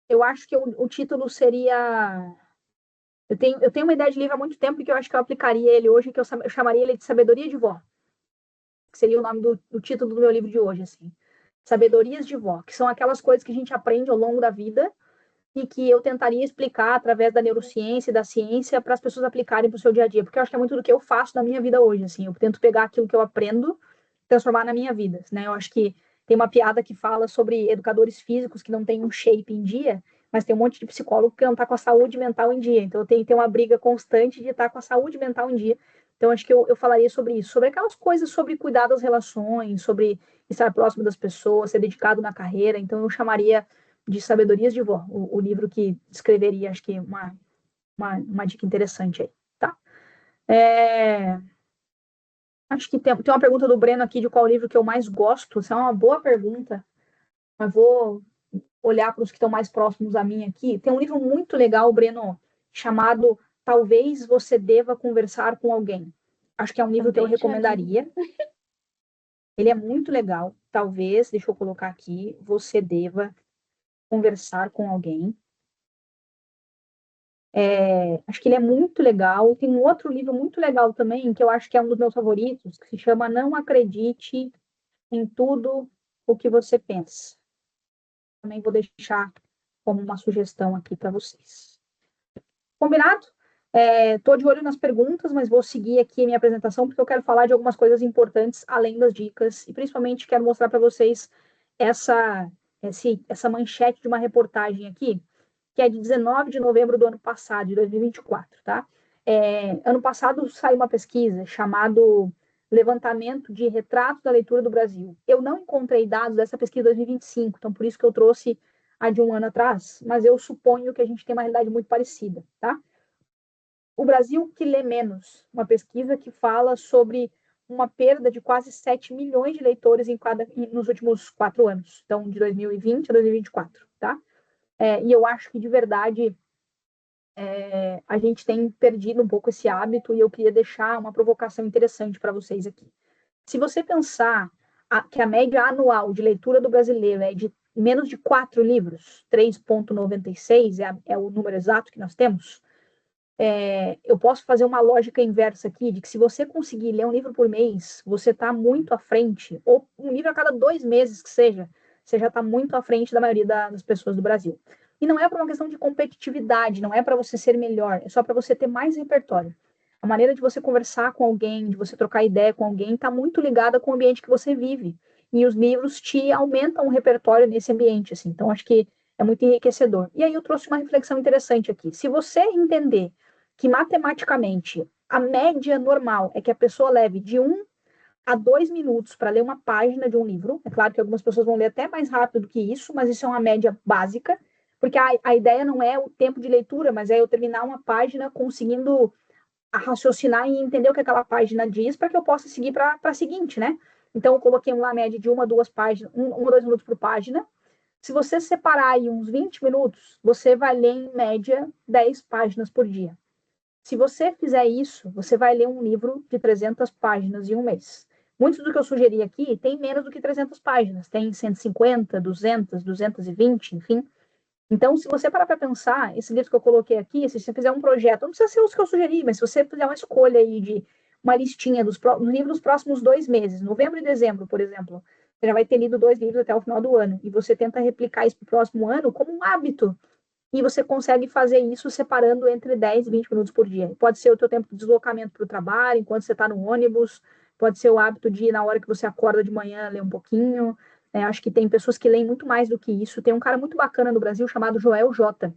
eu acho que o título seria. Eu tenho uma ideia de livro há muito tempo que eu acho que eu aplicaria ele hoje, que eu chamaria ele de Sabedoria de Vó, que seria o nome do título do meu livro de hoje, assim. Sabedorias de Vó, que são aquelas coisas que a gente aprende ao longo da vida e que eu tentaria explicar através da neurociência e da ciência para as pessoas aplicarem para o seu dia a dia, porque eu acho que é muito do que eu faço na minha vida hoje, assim. Eu tento pegar aquilo que eu aprendo, transformar na minha vida, né? Eu acho que tem uma piada que fala sobre educadores físicos que não têm um shape em dia, mas tem um monte de psicólogo que não está com a saúde mental em dia. Então, eu tenho que ter uma briga constante de estar com a saúde mental em dia. Então, acho que eu falaria sobre isso, sobre aquelas coisas, sobre cuidar das relações, sobre estar próximo das pessoas, ser dedicado na carreira. Então, eu chamaria de Sabedorias de Vó, o livro que escreveria, acho que uma dica interessante aí, tá? Acho que tem uma pergunta do Breno aqui de qual livro que eu mais gosto. Essa é uma boa pergunta, mas vou olhar para os que estão mais próximos a mim aqui. Tem um livro muito legal, Breno, chamado Talvez Você Deva Conversar com Alguém. Acho que é um livro que eu Também já li. recomendaria. Ele é muito legal. Talvez, deixa eu colocar aqui, você deva conversar com alguém. Acho que ele é muito legal. Tem um outro livro muito legal também, que eu acho que é um dos meus favoritos, que se chama Não Acredite em Tudo o que Você Pensa. Também vou deixar como uma sugestão aqui para vocês. Combinado? Estou de olho nas perguntas, mas vou seguir aqui a minha apresentação, porque eu quero falar de algumas coisas importantes, além das dicas, e principalmente quero mostrar para vocês essa manchete de uma reportagem aqui, que é de 19 de novembro do ano passado, de 2024, tá? Ano passado saiu uma pesquisa chamada Levantamento de Retratos da Leitura do Brasil. Eu não encontrei dados dessa pesquisa de 2025, então por isso que eu trouxe a de um ano atrás, mas eu suponho que a gente tem uma realidade muito parecida, tá? O Brasil que lê menos, uma pesquisa que fala sobre uma perda de quase 7 milhões de leitores nos últimos 4 anos, então de 2020 a 2024, tá? E eu acho que de verdade a gente tem perdido um pouco esse hábito e eu queria deixar uma provocação interessante para vocês aqui. Se você pensar que a média anual de leitura do brasileiro é de menos de 4 livros, 3,96 é o número exato que nós temos, eu posso fazer uma lógica inversa aqui, de que se você conseguir ler um livro por mês, você está muito à frente, ou um livro a cada 2 meses que seja, você já está muito à frente da maioria das pessoas do Brasil. E não é por uma questão de competitividade, não é para você ser melhor, é só para você ter mais repertório. A maneira de você conversar com alguém, de você trocar ideia com alguém, está muito ligada com o ambiente que você vive. E os livros te aumentam o repertório nesse ambiente, assim. Então, acho que é muito enriquecedor. E aí eu trouxe uma reflexão interessante aqui. Se você entender que matematicamente a média normal é que a pessoa leve de 1 a 2 minutos para ler uma página de um livro. É claro que algumas pessoas vão ler até mais rápido do que isso, mas isso é uma média básica, porque a ideia não é o tempo de leitura, mas é eu terminar uma página conseguindo raciocinar e entender o que aquela página diz para que eu possa seguir para a seguinte, né? Então, eu coloquei uma média de 1 a 2 páginas, 1 a 2 minutos por página. Se você separar aí uns 20 minutos, você vai ler, em média, 10 páginas por dia. Se você fizer isso, você vai ler um livro de 300 páginas em um mês. Muitos do que eu sugeri aqui tem menos do que 300 páginas, tem 150, 200, 220, enfim. Então, se você parar para pensar, esse livro que eu coloquei aqui, se você fizer um projeto, não precisa ser os que eu sugeri, mas se você fizer uma escolha aí de uma listinha dos livros dos próximos 2 meses, novembro e dezembro, por exemplo, você já vai ter lido 2 livros até o final do ano, e você tenta replicar isso para o próximo ano como um hábito, e você consegue fazer isso separando entre 10 e 20 minutos por dia. Pode ser o teu tempo de deslocamento para o trabalho, enquanto você está no ônibus, pode ser o hábito de, na hora que você acorda de manhã, ler um pouquinho. Acho que tem pessoas que leem muito mais do que isso. Tem um cara muito bacana no Brasil chamado Joel J.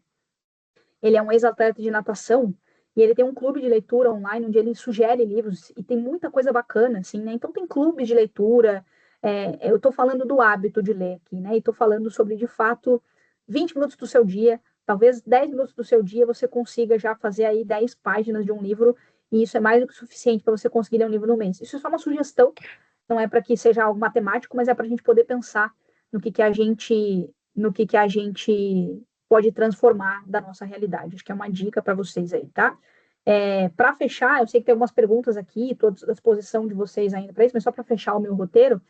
Ele é um ex-atleta de natação e ele tem um clube de leitura online onde ele sugere livros e tem muita coisa bacana, assim, né? Então tem clubes de leitura. Eu estou falando do hábito de ler aqui, né? E estou falando sobre, de fato, 20 minutos do seu dia, talvez 10 minutos do seu dia você consiga já fazer aí 10 páginas de um livro, e isso é mais do que suficiente para você conseguir ler um livro no mês. Isso é só uma sugestão, não é para que seja algo matemático, mas é para a gente poder pensar no que a gente pode transformar da nossa realidade. Acho que é uma dica para vocês aí, tá? Para fechar, eu sei que tem algumas perguntas aqui, estou à disposição de vocês ainda para isso, mas só para fechar o meu roteiro,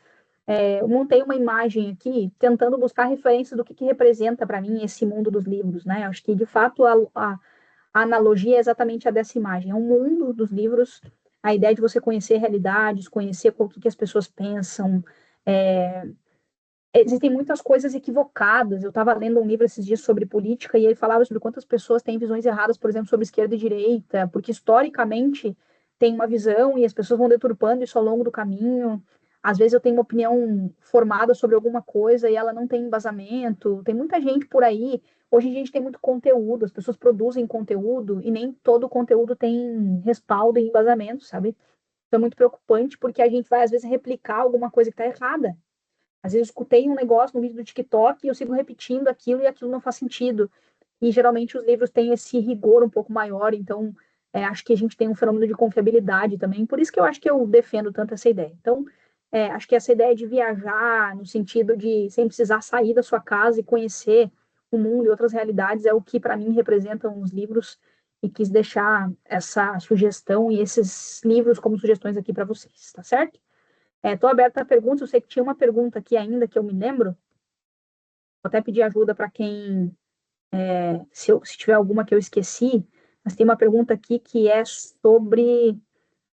eu montei uma imagem aqui, tentando buscar referência do que representa para mim esse mundo dos livros, né? Acho que, de fato, a analogia é exatamente a dessa imagem. É um mundo dos livros, a ideia de você conhecer realidades, conhecer o que as pessoas pensam. Existem muitas coisas equivocadas. Eu estava lendo um livro esses dias sobre política e ele falava sobre quantas pessoas têm visões erradas, por exemplo, sobre esquerda e direita, porque historicamente tem uma visão e as pessoas vão deturpando isso ao longo do caminho. Às vezes eu tenho uma opinião formada sobre alguma coisa e ela não tem embasamento. Tem muita gente por aí. Hoje a gente tem muito conteúdo, as pessoas produzem conteúdo e nem todo conteúdo tem respaldo e embasamento, sabe? Então é muito preocupante porque a gente vai, às vezes, replicar alguma coisa que está errada. Às vezes eu escutei um negócio no vídeo do TikTok e eu sigo repetindo aquilo e aquilo não faz sentido. E geralmente os livros têm esse rigor um pouco maior, então acho que a gente tem um fenômeno de confiabilidade também. Por isso que eu acho que eu defendo tanto essa ideia. Então, acho que essa ideia de viajar, no sentido de sem precisar sair da sua casa e conhecer o mundo e outras realidades, é o que para mim representam os livros. e quis deixar essa sugestão e esses livros como sugestões aqui para vocês, tá certo? Estou aberta a perguntas, eu sei que tinha uma pergunta aqui ainda que eu me lembro, vou até pedir ajuda para quem, se tiver alguma que eu esqueci, mas tem uma pergunta aqui que é sobre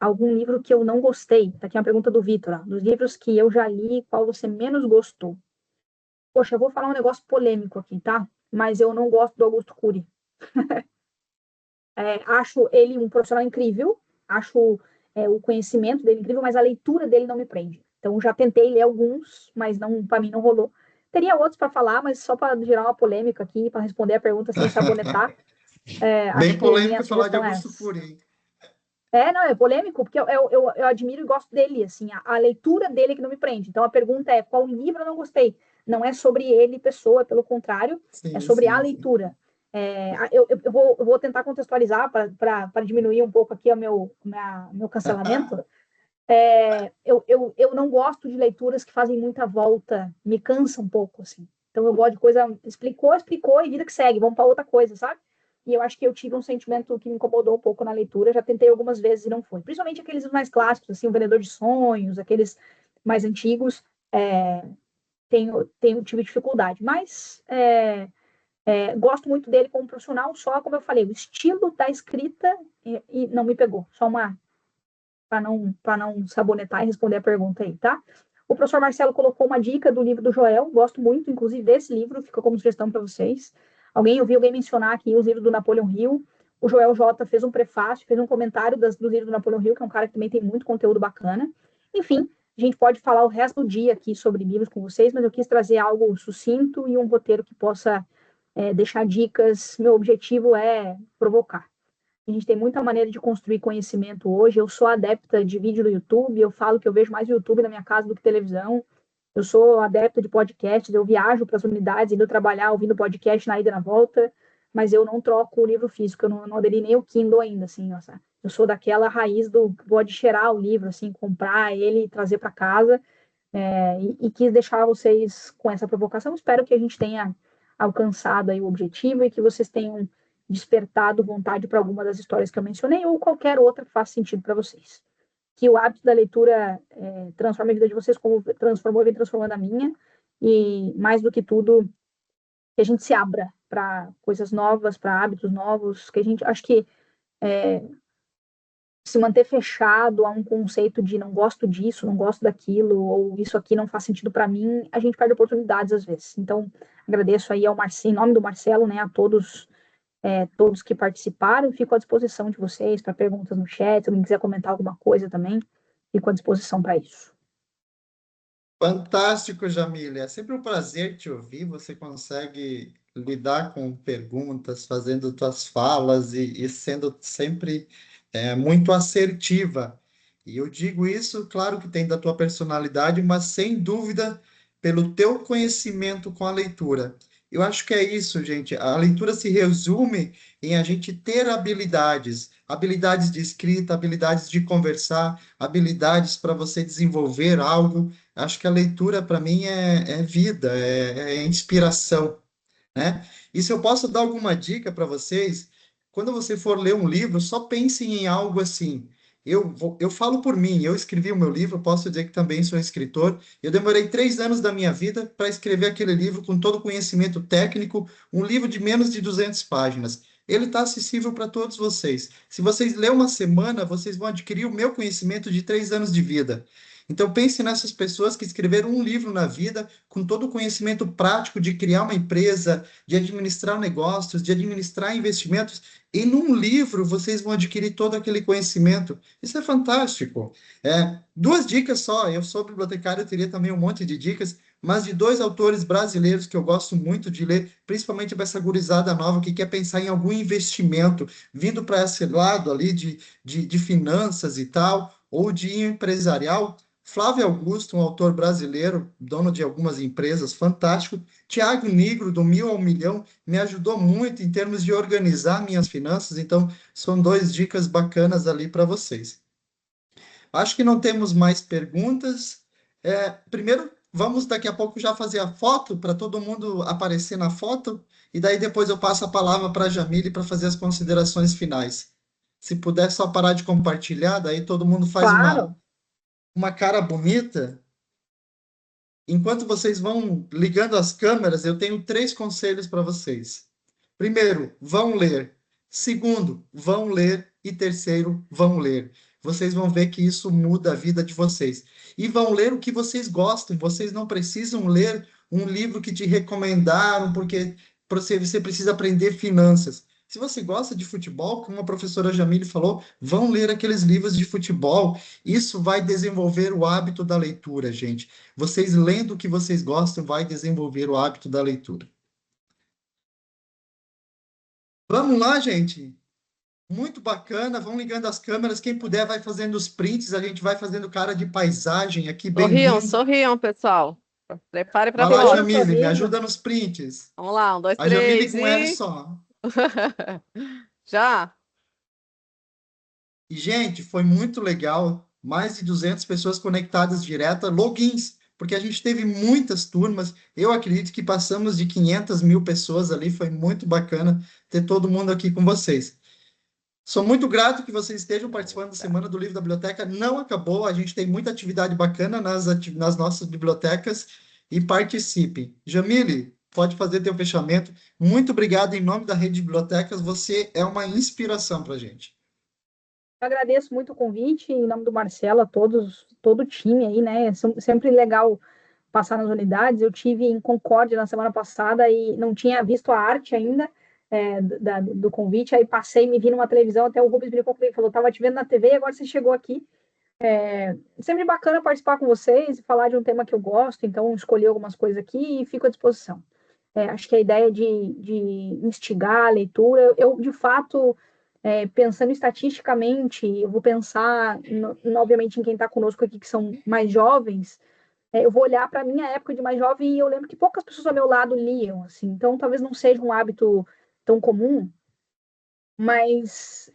algum livro que eu não gostei. Tá aqui uma pergunta do Vitor, ó. Dos livros que eu já li, qual você menos gostou? Poxa, eu vou falar um negócio polêmico aqui, tá? Mas eu não gosto do Augusto Cury. Acho ele um profissional incrível, acho o conhecimento dele incrível, mas a leitura dele não me prende. Então, já tentei ler alguns, mas não, para mim não rolou. Teria outros para falar, mas só para gerar uma polêmica aqui, para responder a pergunta sem sabonetar, Bem acho que minha polêmico falar de sugestão é Augusto essa. Cury, hein? Não, é polêmico, porque eu admiro e gosto dele, assim, a leitura dele que não me prende. Então, a pergunta é, qual livro eu não gostei? Não é sobre ele, pessoa, pelo contrário, é Sim, sobre a sim, sim. leitura. Eu vou tentar contextualizar para diminuir um pouco aqui meu cancelamento. Eu não gosto de leituras que fazem muita volta, me cansa um pouco, assim. Então, eu gosto de coisa, explicou e vida que segue, vamos para outra coisa, sabe? E eu acho que eu tive um sentimento que me incomodou um pouco na leitura, já tentei algumas vezes e não foi. Principalmente aqueles mais clássicos, assim, O Vendedor de Sonhos, aqueles mais antigos, tive dificuldade. Mas gosto muito dele como profissional, só, como eu falei, o estilo da escrita e não me pegou. Só uma para não sabonetar e responder a pergunta aí, tá? O professor Marcelo colocou uma dica do livro do Joel, gosto muito, inclusive, desse livro, fica como sugestão para vocês. Eu vi alguém mencionar aqui os livros do Napoleão Hill. O Joel J fez um prefácio, fez um comentário dos livros do Napoleão Hill, que é um cara que também tem muito conteúdo bacana. Enfim, a gente pode falar o resto do dia aqui sobre livros com vocês, mas eu quis trazer algo sucinto e um roteiro que possa deixar dicas. Meu objetivo é provocar. A gente tem muita maneira de construir conhecimento hoje. Eu sou adepta de vídeo no YouTube, eu falo que eu vejo mais YouTube na minha casa do que televisão. Eu sou adepta de podcasts, eu viajo para as unidades, indo trabalhar, ouvindo podcast na ida e na volta, mas eu não troco o livro físico, eu não aderi nem o Kindle ainda, assim, nossa. Eu sou daquela raiz do pode cheirar o livro, assim, comprar ele e trazer para casa, e quis deixar vocês com essa provocação. Espero que a gente tenha alcançado aí o objetivo e que vocês tenham despertado vontade para alguma das histórias que eu mencionei ou qualquer outra que faça sentido para vocês. Que o hábito da leitura transforme a vida de vocês como transformou e vem transformando a minha, e mais do que tudo, que a gente se abra para coisas novas, para hábitos novos, que a gente, acho que se manter fechado a um conceito de não gosto disso, não gosto daquilo, ou isso aqui não faz sentido para mim, a gente perde oportunidades às vezes. Então, agradeço aí ao Marcelo, em nome do Marcelo, né, a todos que participaram, fico à disposição de vocês para perguntas no chat, se alguém quiser comentar alguma coisa também, fico à disposição para isso. Fantástico, Jamília. É sempre um prazer te ouvir. Você consegue lidar com perguntas, fazendo tuas falas e sendo sempre muito assertiva. E eu digo isso, claro que tem da tua personalidade, mas sem dúvida pelo teu conhecimento com a leitura. Eu acho que é isso, gente. A leitura se resume em a gente ter habilidades, habilidades de escrita, habilidades de conversar, habilidades para você desenvolver algo. Acho que a leitura, para mim, é vida, é inspiração, né? E se eu posso dar alguma dica para vocês, quando você for ler um livro, só pense em algo assim. Eu falo por mim, eu escrevi o meu livro, posso dizer que também sou escritor. Eu demorei 3 anos da minha vida para escrever aquele livro com todo o conhecimento técnico, um livro de menos de 200 páginas. Ele está acessível para todos vocês. Se vocês lerem uma semana, vocês vão adquirir o meu conhecimento de 3 anos de vida. Então pense nessas pessoas que escreveram um livro na vida com todo o conhecimento prático de criar uma empresa, de administrar negócios, de administrar investimentos, e num livro vocês vão adquirir todo aquele conhecimento. Isso é fantástico. 2 dicas só. Eu sou bibliotecário, eu teria também um monte de dicas, mas de 2 autores brasileiros que eu gosto muito de ler, principalmente para essa gurizada nova que quer pensar em algum investimento, vindo para esse lado ali de finanças e tal, ou de empresarial. Flávio Augusto, um autor brasileiro, dono de algumas empresas, fantástico. Tiago Nigro, do Mil ao Milhão, me ajudou muito em termos de organizar minhas finanças. Então, são 2 dicas bacanas ali para vocês. Acho que não temos mais perguntas. Primeiro, vamos daqui a pouco já fazer a foto para todo mundo aparecer na foto e daí depois eu passo a palavra para a Jamile para fazer as considerações finais. Se puder só parar de compartilhar, daí todo mundo faz Claro. uma cara bonita. Enquanto vocês vão ligando as câmeras, eu tenho 3 conselhos para vocês. Primeiro, vão ler. Segundo, vão ler. E terceiro, vão ler. Vocês vão ver que isso muda a vida de vocês. E vão ler o que vocês gostam. Vocês não precisam ler um livro que te recomendaram, porque você precisa aprender finanças. Se você gosta de futebol, como a professora Jamile falou, vão ler aqueles livros de futebol. Isso vai desenvolver o hábito da leitura, gente. Vocês lendo o que vocês gostam, vai desenvolver o hábito da leitura. Vamos lá, gente. Muito bacana. Vão ligando as câmeras. Quem puder, vai fazendo os prints. A gente vai fazendo cara de paisagem aqui, bem Sorriam, lindo. sorriam, pessoal. Prepare para a Vai lá, foto. Jamile, me sorrindo. ajuda nos prints. Vamos lá, 1, 2, A Jamile 3 com L e... só. Já? E, gente, foi muito legal. Mais de 200 pessoas conectadas direta, logins, porque a gente teve muitas turmas. Eu acredito que passamos de 500.000 pessoas ali. Foi muito bacana ter todo mundo aqui com vocês. Sou muito grato que vocês estejam participando da Semana do Livro da Biblioteca. Não acabou, a gente tem muita atividade bacana nas nossas bibliotecas e participem. Jamile, pode fazer teu fechamento. Muito obrigado em nome da Rede de Bibliotecas. Você é uma inspiração para a gente. Eu agradeço muito o convite, em nome do Marcelo, a todos, todo o time aí, né? Sempre legal passar nas unidades. Eu tive em Concórdia na semana passada e não tinha visto a arte ainda do convite, aí passei, me vi numa televisão, até o Rubens me ligou comigo, falou, estava te vendo na TV e agora você chegou aqui. Sempre bacana participar com vocês e falar de um tema que eu gosto, então escolhi algumas coisas aqui e fico à disposição. Acho que a ideia de instigar a leitura, eu de fato, pensando estatisticamente, eu vou pensar, obviamente, em quem está conosco aqui, que são mais jovens, eu vou olhar para a minha época de mais jovem e eu lembro que poucas pessoas ao meu lado liam, assim, então talvez não seja um hábito tão comum, mas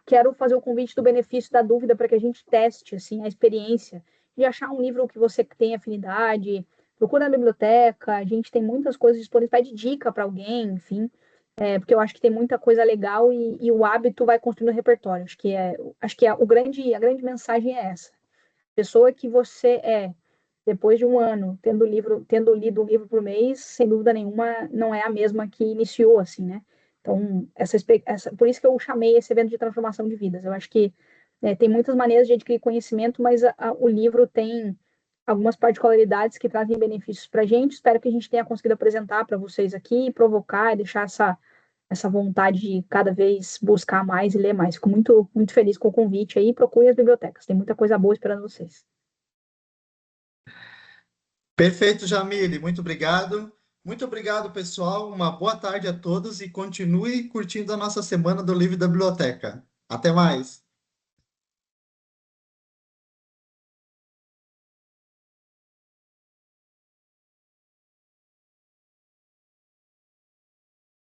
quero fazer o convite do benefício da dúvida para que a gente teste assim, a experiência de achar um livro que você tem afinidade, procura na biblioteca, a gente tem muitas coisas disponíveis, pede dica para alguém, enfim, porque eu acho que tem muita coisa legal e o hábito vai construindo o repertório. Acho que a grande mensagem é essa. Pessoa que você depois de um ano tendo lido um livro por mês, sem dúvida nenhuma, não é a mesma que iniciou, assim, né? Então, por isso que eu chamei esse evento de transformação de vidas. Eu acho que tem muitas maneiras de adquirir conhecimento, mas o livro tem algumas particularidades que trazem benefícios para a gente. Espero que a gente tenha conseguido apresentar para vocês aqui, provocar e deixar essa vontade de cada vez buscar mais e ler mais. Fico muito, muito feliz com o convite aí. Procure as bibliotecas, tem muita coisa boa esperando vocês. Perfeito, Jamile, muito obrigado. Muito obrigado, pessoal. Uma boa tarde a todos e continue curtindo a nossa Semana do Livro da Biblioteca. Até mais.